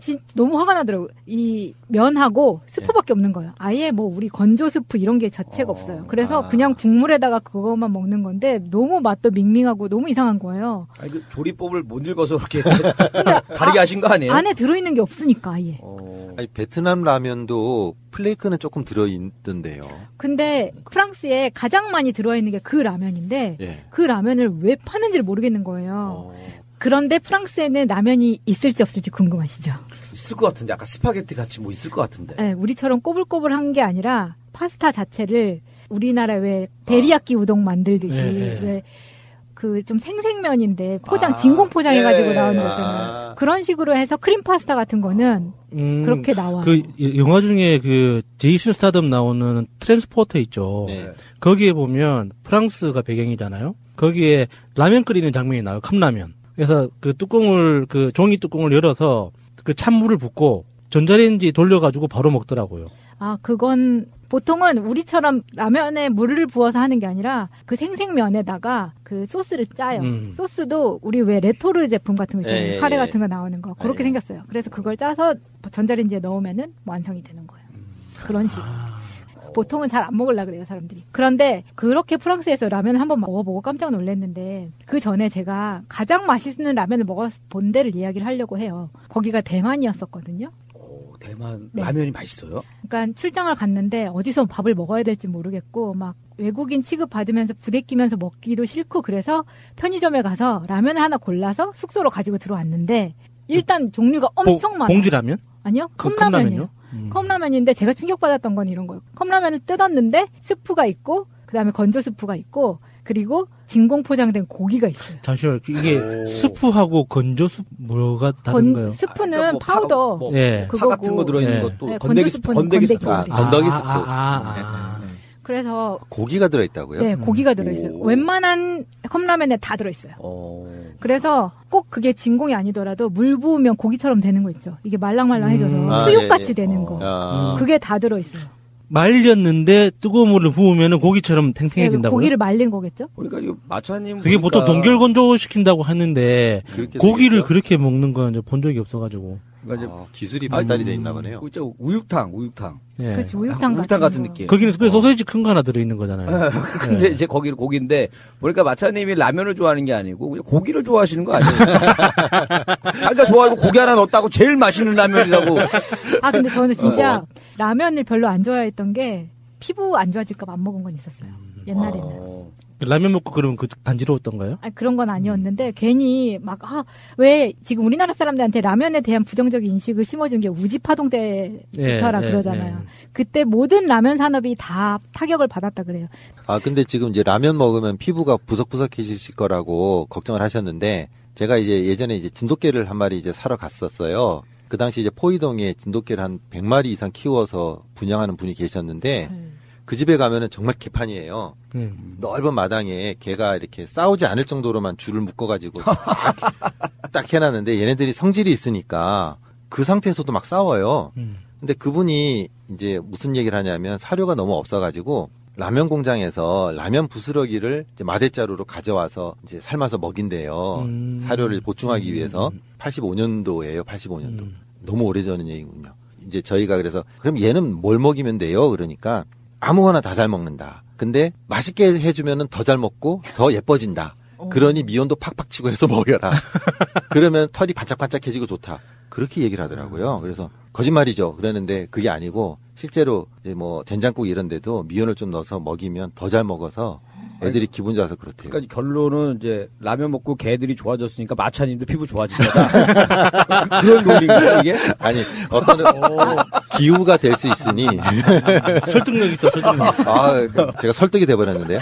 진짜 너무 화가 나더라고요. 이 면하고 스프밖에 없는 거예요. 아예 뭐 우리 건조 스프 이런 게 자체가 없어요. 그래서 그냥 국물에다가 그것만 먹는 건데 너무 맛도 밍밍하고 너무 이상한 거예요. 아니 그 조리법을 못 읽어서 그렇게 다르게 하신 거 아니에요? 안에 들어있는 게 없으니까 아예. 아니, 베트남 라면도 플레이크는 조금 들어있던데요. 근데 프랑스에 가장 많이 들어있는 게 그 라면인데 그 라면을 왜 파는지를 모르겠는 거예요. 그런데 프랑스에는 라면이 있을지 없을지 궁금하시죠? 있을 것 같은데, 약간 스파게티 같이 뭐 있을 것 같은데. 네, 우리처럼 꼬불꼬불한 게 아니라 파스타 자체를 우리나라 왜 데리야끼 우동 만들듯이 왜 그 좀 생생면인데 진공 포장해가지고 나오는 거잖아요. 그런 식으로 해서 크림 파스타 같은 거는 그렇게 나와요. 그 영화 중에 그 제이슨 스타덤 나오는 트랜스포터 있죠. 거기에 보면 프랑스가 배경이잖아요. 거기에 라면 끓이는 장면이 나와요. 컵라면. 그래서 그 그 종이 뚜껑을 열어서 그 찬물을 붓고 전자레인지 돌려가지고 바로 먹더라고요. 그건 보통은 우리처럼 라면에 물을 부어서 하는 게 아니라 그 생생면에다가 그 소스를 짜요. 소스도 우리 왜 레토르 제품 같은 거 있잖아요. 카레 같은 거 나오는 거. 그렇게 생겼어요. 그래서 그걸 짜서 전자레인지에 넣으면은 완성이 되는 거예요. 그런 식으로. 보통은 잘 안 먹으려고 그래요, 사람들이. 그런데 그렇게 프랑스에서 라면을 한번 먹어보고 깜짝 놀랐는데 그 전에 제가 가장 맛있는 라면을 먹어본 데를 이야기를 하려고 해요. 거기가 대만이었었거든요. 대만 네. 라면이 맛있어요? 그러니까 출장을 갔는데 어디서 밥을 먹어야 될지 모르겠고 막 외국인 취급받으면서 부대끼면서 먹기도 싫고 그래서 편의점에 가서 라면을 하나 골라서 숙소로 가지고 들어왔는데 일단 종류가 엄청 많아요. 봉지라면? 아니요. 컵라면이요. 컵라면인데 제가 충격받았던 건 이런 거예요. 컵라면을 뜯었는데 스프가 있고 그다음에 건조 스프가 있고 그리고 진공 포장된 고기가 있어요. 잠시만요. 이게 스프하고 건조 스프 뭐가 다른가요? 스프는 뭐 파우더 파 같은 거 들어있는 것도 네, 건더기 스프. 건더기 스프. 그래서 고기가 들어있다고요? 네, 고기가 들어있어요. 웬만한 컵라면에 다 들어있어요. 그래서 꼭 그게 진공이 아니더라도 물 부으면 고기처럼 되는 거 있죠. 이게 말랑말랑해져서 수육같이 되는 거. 그게 다 들어있어요. 말렸는데 뜨거운 물을 부으면 고기처럼 탱탱해진다고요? 고기를 말린 거겠죠? 그러니까 이 마차님 그게 보통 동결 건조 시킨다고 하는데 고기를 그렇게 먹는 건 본 적이 없어가지고. 기술이 발달이 돼 있나 보네요. 그렇죠. 우육탕. 예. 그렇지, 우육탕 같은 느낌. 거기는 소세지 큰 거 하나 들어있는 거잖아요. 근데 이제 거기는 고기인데, 보니까 마차님이 라면을 좋아하는 게 아니고, 그냥 고기를 좋아하시는 거 아니에요? 자기가 좋아하고 고기 하나 넣었다고 제일 맛있는 라면이라고. 아, 근데 저는 진짜 라면을 별로 안 좋아했던 게, 피부 안 좋아질까봐 안 먹은 건 있었어요. 옛날에는. 라면 먹고 그러면 그 간지러웠던가요? 아니, 그런 건 아니었는데 괜히 막 왜 지금 우리나라 사람들한테 라면에 대한 부정적인 인식을 심어준 게 우지파동 때부터라 그러잖아요. 그때 모든 라면 산업이 다 타격을 받았다 그래요. 아 근데 지금 이제 라면 먹으면 피부가 부석부석해지실 거라고 걱정을 하셨는데 제가 이제 예전에 이제 진돗개를 한 마리 이제 사러 갔었어요. 그 당시 이제 포이동에 진돗개를 한 100마리 이상 키워서 분양하는 분이 계셨는데. 그 집에 가면은 정말 개판이에요. 넓은 마당에 개가 이렇게 싸우지 않을 정도로만 줄을 묶어가지고 딱 해놨는데 얘네들이 성질이 있으니까 그 상태에서도 막 싸워요. 근데 그분이 이제 무슨 얘기를 하냐면 사료가 너무 없어가지고 라면 공장에서 라면 부스러기를 이제 마대자루로 가져와서 이제 삶아서 먹인대요. 사료를 보충하기 위해서 85년도예요. 85년도. 너무 오래전인 얘기군요. 이제 저희가 그래서 그럼 얘는 뭘 먹이면 돼요? 그러니까 아무거나 다 잘 먹는다. 근데 맛있게 해주면은 더 잘 먹고 더 예뻐진다. 그러니 미온도 팍팍 치고 해서 먹여라. 그러면 털이 반짝반짝해지고 좋다. 그렇게 얘기를 하더라고요. 그래서 거짓말이죠. 그러는데 그게 아니고 실제로 이제 뭐 된장국 이런 데도 미온을 좀 넣어서 먹이면 더 잘 먹어서 애들이 기분 좋아서 그렇대요. 그러니까 결론은 이제 라면 먹고 개들이 좋아졌으니까 마차님도 피부 좋아진 거다. 그런 논리인가요 이게? 아니 어떤 기후가 될 수 있으니 설득력 있어. 제가 설득이 돼버렸는데요.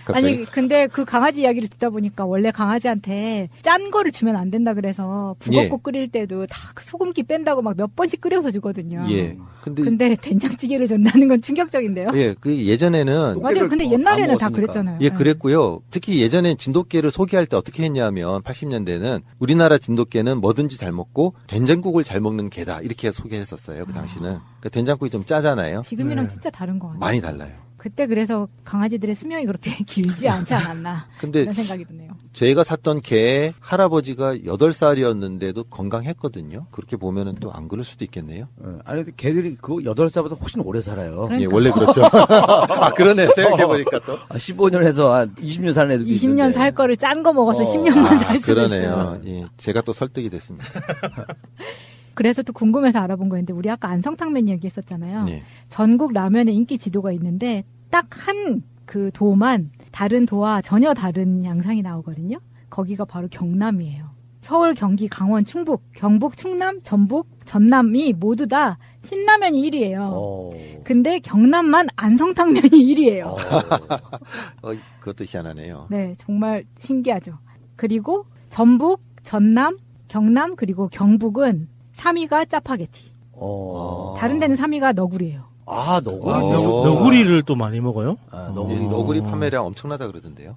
갑자기. 아니 근데 그 강아지 이야기를 듣다 보니까 원래 강아지한테 짠 거를 주면 안 된다 그래서 북엇국 끓일 때도 다 소금기 뺀다고 막 몇 번씩 끓여서 주거든요. 예. 근데 된장찌개를 준다는 건 충격적인데요. 예. 그 예전에는 맞아요. 근데 옛날에는 다 그랬잖아요. 예, 그랬고요. 특히 예전에 진돗개를 소개할 때 어떻게 했냐면 80년대는 우리나라 진돗개는 뭐든지 잘 먹고 된장국을 잘 먹는 개다 이렇게 소개했었어요. 그 당시는. 그러니까 된장국이 좀 짜잖아요. 지금이랑 진짜 다른 거 같아요. 많이 달라요. 그때 그래서 강아지들의 수명이 그렇게 길지 않지 않았나 근데 그런 생각이 드네요. 제가 샀던 개 할아버지가 8살이었는데도 건강했거든요. 그렇게 보면은 또 안 그럴 수도 있겠네요. 아니 근데 개들이 그 8살보다 훨씬 오래 살아요. 그러니까. 예, 원래 그렇죠. 아 그러네. 생각해보니까 또 15년 해서 한 20년 사는 애들도 20년 있는데. 살 거를 짠 거 먹어서 10년만 살 수도 그러네요. 있어요. 예, 제가 또 설득이 됐습니다. 그래서 또 궁금해서 알아본 거였는데 우리 아까 안성탕면 얘기했었잖아요. 네. 전국 라면의 인기 지도가 있는데 딱 한 그 도만 다른 도와 전혀 다른 양상이 나오거든요. 거기가 바로 경남이에요. 서울, 경기, 강원, 충북, 경북, 충남, 전북, 전남이 모두 다 신라면이 1위예요. 근데 경남만 안성탕면이 1위예요. 그것도 희한하네요. 네, 정말 신기하죠. 그리고 전북, 전남, 경남 그리고 경북은 3위가 짜파게티. 다른 데는 3위가 너구리예요. 아, 너구리. 너구리를 또 많이 먹어요? 너구리 판매량 엄청나다 그러던데요.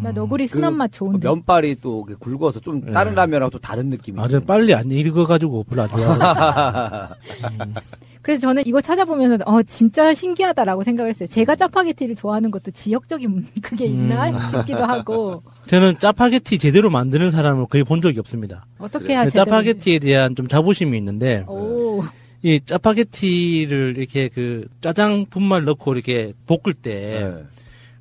나 너구리 순한 맛 좋은데. 면발이 또 굵어서 좀 다른 라면하고 또 다른 느낌이. 맞아요. 빨리 안 익어가지고 별로 안 좋아하고. 그래서 저는 이거 찾아보면서 진짜 신기하다라고 생각을 했어요. 제가 짜파게티를 좋아하는 것도 지역적인 그게 있나 싶기도 하고. 저는 짜파게티 제대로 만드는 사람을 거의 본 적이 없습니다. 어떻게 해야 제대로. 짜파게티에 대한 좀 자부심이 있는데 이 짜파게티를 이렇게 그 짜장 분말 넣고 이렇게 볶을 때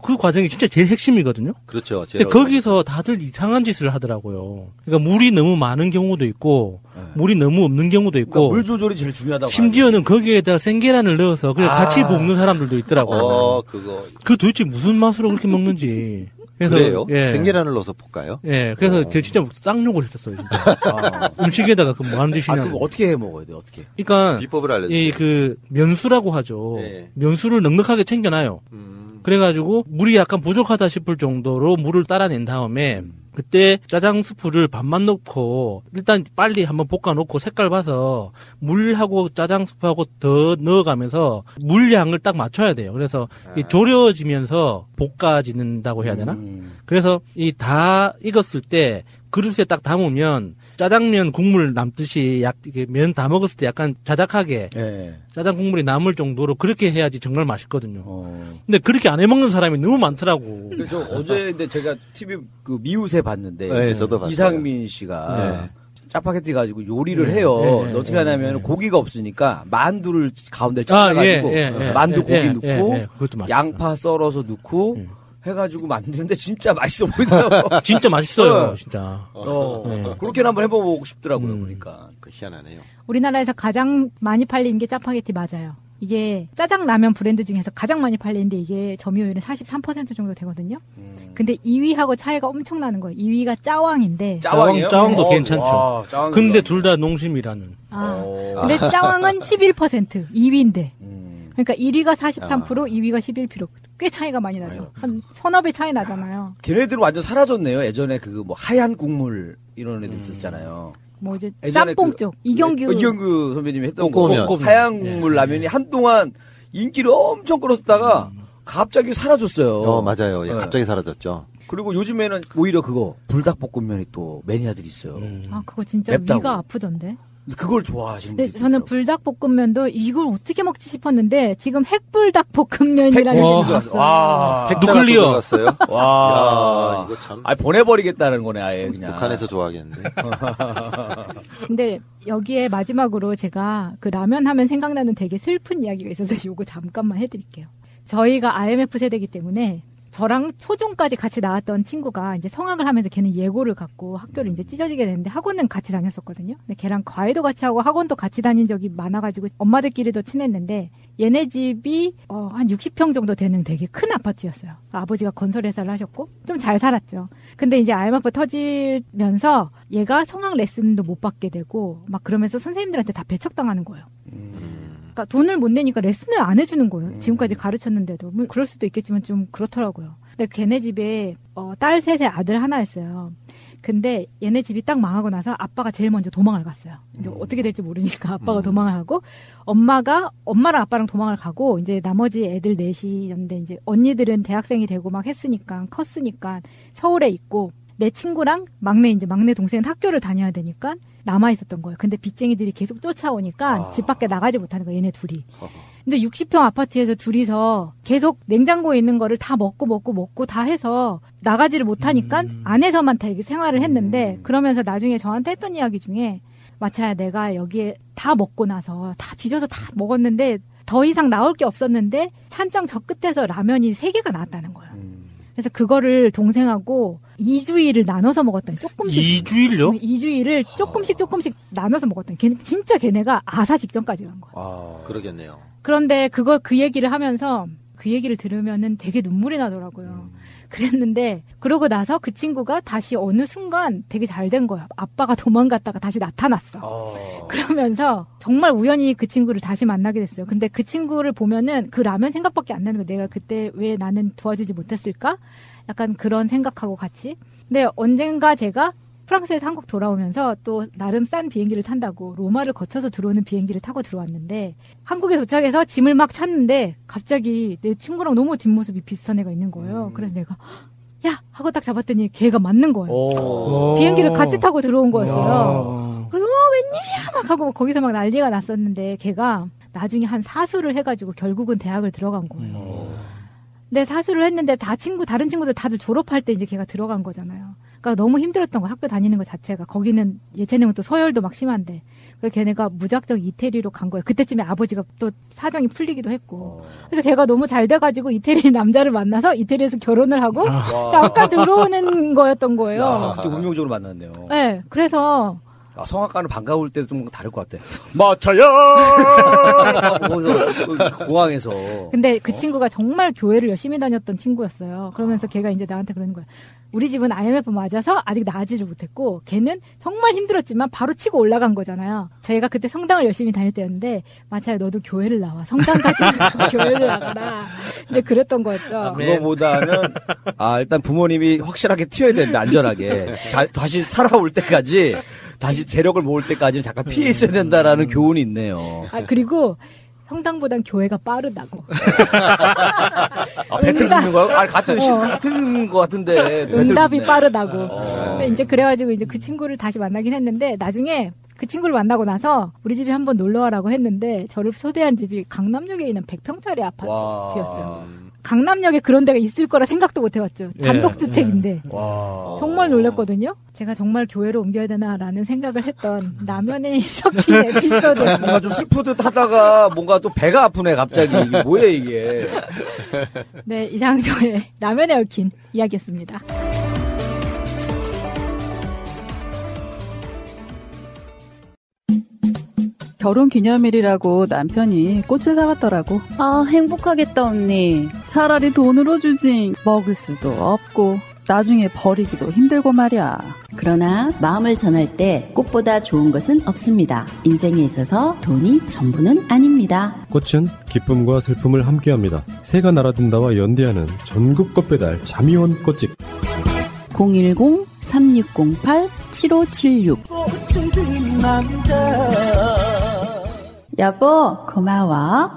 그 과정이 진짜 제일 핵심이거든요. 그렇죠. 근데 거기서 다들 이상한 짓을 하더라고요. 그러니까 물이 너무 많은 경우도 있고, 물이 너무 없는 경우도 있고. 그러니까 물 조절이 제일 중요하다고. 심지어는 거기에다가 생계란을 넣어서 그래 같이 볶는 사람들도 있더라고요. 그거. 그 도대체 무슨 맛으로 그렇게 먹는지. 그래서 그래요? 생계란을 넣어서 볶아요? 예, 그래서 제가 진짜 쌍욕을 했었어요, 진짜. 음식에다가 그 뭐 하는 짓이냐. 그거 어떻게 해 먹어야 돼, 어떻게? 그러니까. 비법을 알려주세요. 이 그 면수라고 하죠. 면수를 넉넉하게 챙겨놔요. 그래가지고 물이 약간 부족하다 싶을 정도로 물을 따라낸 다음에 그때 짜장 스프를 반만 넣고 일단 빨리 한번 볶아놓고 색깔 봐서 물하고 짜장 스프하고 더 넣어가면서 물량을 딱 맞춰야 돼요. 그래서 이 졸여지면서 볶아지는다고 해야 되나? 그래서 이 다 익었을 때 그릇에 딱 담으면 짜장면 국물 남듯이 면 다 먹었을 때 약간 자작하게 짜장 국물이 남을 정도로 그렇게 해야지 정말 맛있거든요. 근데 그렇게 안 해먹는 사람이 너무 많더라고. 저 어제 근데 제가 TV 그 미우새 봤는데 네, 저도 봤어요. 이상민 씨가 짜파게티 가지고 요리를 해요. 어떻게 하냐면 고기가 없으니까 만두를 가운데 잘라가지고 만두 고기 넣고 양파 썰어서 넣고 해가지고 만드는데 진짜 맛있어 보이더라고요. 진짜 맛있어요, 진짜. 그렇게는 한번 해보고 싶더라고요, 보니까. 희한하네요. 우리나라에서 가장 많이 팔리는 게 짜파게티 맞아요. 이게 짜장 라면 브랜드 중에서 가장 많이 팔리는데 이게 점유율은 43% 정도 되거든요. 근데 2위하고 차이가 엄청나는 거예요. 2위가 짜왕인데. 짜왕도 괜찮죠. 와, 근데 둘 다 농심이라는. 근데 짜왕은 11%, 2위인데. 그러니까 1위가 43%, 2위가 11%. 꽤 차이가 많이 나죠. 한 서너 배 차이 나잖아요. 걔네들은 완전 사라졌네요. 예전에 그 뭐 하얀 국물 이런 애들 있었잖아요. 뭐 이제 짬뽕 쪽 이경규 선배님이 했던 거 하얀 국물 라면이 한동안 인기를 엄청 끌었다가 갑자기 사라졌어요. 맞아요. 갑자기 사라졌죠. 그리고 요즘에는 오히려 그거 불닭볶음면이 또 매니아들이 있어요. 그거 진짜 맵다고. 위가 아프던데. 그걸 좋아하시는 분들. 저는 불닭볶음면도 이걸 어떻게 먹지 싶었는데 지금 핵불닭볶음면이라는 게 있었어요. 와, 누클리어. 와, 이거 참. 보내버리겠다는 거네 아예 그냥. 북한에서 좋아하겠는데. 근데 여기에 마지막으로 제가 그 라면 하면 생각나는 되게 슬픈 이야기가 있어서 요거 잠깐만 해드릴게요. 저희가 IMF 세대이기 때문에. 저랑 초중까지 같이 나왔던 친구가 이제 성악을 하면서 걔는 예고를 갖고 학교를 이제 찢어지게 됐는데 학원은 같이 다녔었거든요. 근데 걔랑 과외도 같이 하고 학원도 같이 다닌 적이 많아가지고 엄마들끼리도 친했는데 얘네 집이 한 60평 정도 되는 되게 큰 아파트였어요. 아버지가 건설회사를 하셨고 좀 잘 살았죠. 근데 이제 IMF 터지면서 얘가 성악 레슨도 못 받게 되고 막 그러면서 선생님들한테 다 배척당하는 거예요. 그러니까 돈을 못 내니까 레슨을 안 해주는 거예요. 지금까지 가르쳤는데도. 뭐 그럴 수도 있겠지만 좀 그렇더라고요. 근데 걔네 집에 딸 셋에 아들 하나였어요. 근데 얘네 집이 딱 망하고 나서 아빠가 제일 먼저 도망을 갔어요. 이제 어떻게 될지 모르니까 아빠가 도망을 가고 엄마랑 아빠랑 도망을 가고 이제 나머지 애들 넷이었는데 이제 언니들은 대학생이 되고 막 했으니까 컸으니까 서울에 있고 내 친구랑 막내 동생은 학교를 다녀야 되니까 남아 있었던 거예요. 근데 빚쟁이들이 계속 쫓아오니까 집 밖에 나가지 못하는 거예요. 얘네 둘이. 근데 60평 아파트에서 둘이서 계속 냉장고에 있는 거를 다 먹고 다 해서 나가지를 못하니까 안에서만 되게 생활을 했는데 그러면서 나중에 저한테 했던 이야기 중에 마차야 내가 여기에 다 먹고 나서 다 뒤져서 다 먹었는데 더 이상 나올 게 없었는데 찬장 저 끝에서 라면이 3개가 나왔다는 거예요. 그래서 그거를 동생하고 2주일을 나눠서 먹었더니 조금씩 2주일요? 2주일을 조금씩 나눠서 먹었더니 진짜 걔네가 아사 직전까지 간 거예요. 그러겠네요. 그런데 그 얘기를 하면서 그 얘기를 들으면은 되게 눈물이 나더라고요. 그랬는데 그러고 나서 그 친구가 다시 어느 순간 되게 잘 된 거야. 아빠가 도망갔다가 다시 나타났어. 그러면서 정말 우연히 그 친구를 다시 만나게 됐어요. 근데 그 친구를 보면은 그 라면 생각밖에 안 나는 거야. 내가 그때 왜 나는 도와주지 못했을까? 약간 그런 생각하고 같이. 근데 언젠가 제가 프랑스에서 한국 돌아오면서 또 나름 싼 비행기를 탄다고 로마를 거쳐서 들어오는 비행기를 타고 들어왔는데 한국에 도착해서 짐을 막 찾는데 갑자기 내 친구랑 너무 뒷모습이 비슷한 애가 있는 거예요. 그래서 내가 야 하고 딱 잡았더니 걔가 맞는 거예요. 비행기를 같이 타고 들어온 거였어요. 그래서 웬일이야 막 하고 거기서 막 난리가 났었는데 걔가 나중에 한 사수를 해가지고 결국은 대학을 들어간 거예요. 근데 사수를 했는데 다른 친구들 다들 졸업할 때 이제 걔가 들어간 거잖아요. 그러니까 너무 힘들었던 거, 학교 다니는 것 자체가. 거기는 예체능은 또 서열도 막 심한데. 그래서 걔네가 무작정 이태리로 간 거예요. 그때쯤에 아버지가 또 사정이 풀리기도 했고. 그래서 걔가 너무 잘 돼가지고 이태리 남자를 만나서 이태리에서 결혼을 하고 아까 들어오는 거였던 거예요. 야, 그때 운명적으로 만났네요. 네, 그래서. 성악가는 반가울 때도 좀 다를 것 같아. 맞춰요! 거기서, 공항에서. 근데 그 친구가 정말 교회를 열심히 다녔던 친구였어요. 그러면서 걔가 이제 나한테 그러는 거야. 우리 집은 IMF 맞아서 아직 나아지를 못했고, 걔는 정말 힘들었지만 바로 치고 올라간 거잖아요. 저희가 그때 성당을 열심히 다닐 때였는데, 마차야, 너도 교회를 나와. 성당까지 교회를 나가라. 이제 그랬던 거였죠. 그거보다는, 일단 부모님이 확실하게 튀어야 되는데, 안전하게. 다시 살아올 때까지, 다시 재력을 모을 때까지는 잠깐 피해 있어야 된다라는 교훈이 있네요. 그리고 성당보단 교회가 빠르다고. 배틀 붙는 거야? 같은 거 같은데. 응답이 빠르다고. 이제 그래가지고 이제 그 친구를 다시 만나긴 했는데 나중에 그 친구를 만나고 나서 우리 집에 한번 놀러 와라고 했는데 저를 초대한 집이 강남역에 있는 100평짜리 아파트였어요. 강남역에 그런 데가 있을 거라 생각도 못 해봤죠. 단독주택인데. 정말 놀랐거든요. 제가 정말 교회로 옮겨야 되나라는 생각을 했던 라면에 섞인 에피소드. 뭔가 좀 슬프듯 하다가 뭔가 또 배가 아프네 갑자기. 이게 뭐야 이게. 네, 이상 저의 라면에 얽힌 이야기였습니다. 결혼 기념일이라고 남편이 꽃을 사갔더라고. 행복하겠다 언니. 차라리 돈으로 주지. 먹을 수도 없고 나중에 버리기도 힘들고 말이야. 그러나 마음을 전할 때 꽃보다 좋은 것은 없습니다. 인생에 있어서 돈이 전부는 아닙니다. 꽃은 기쁨과 슬픔을 함께합니다. 새가 날아든다와 연대하는 전국 꽃배달 자미원 꽃집 010-3608-7576. 여보 고마워.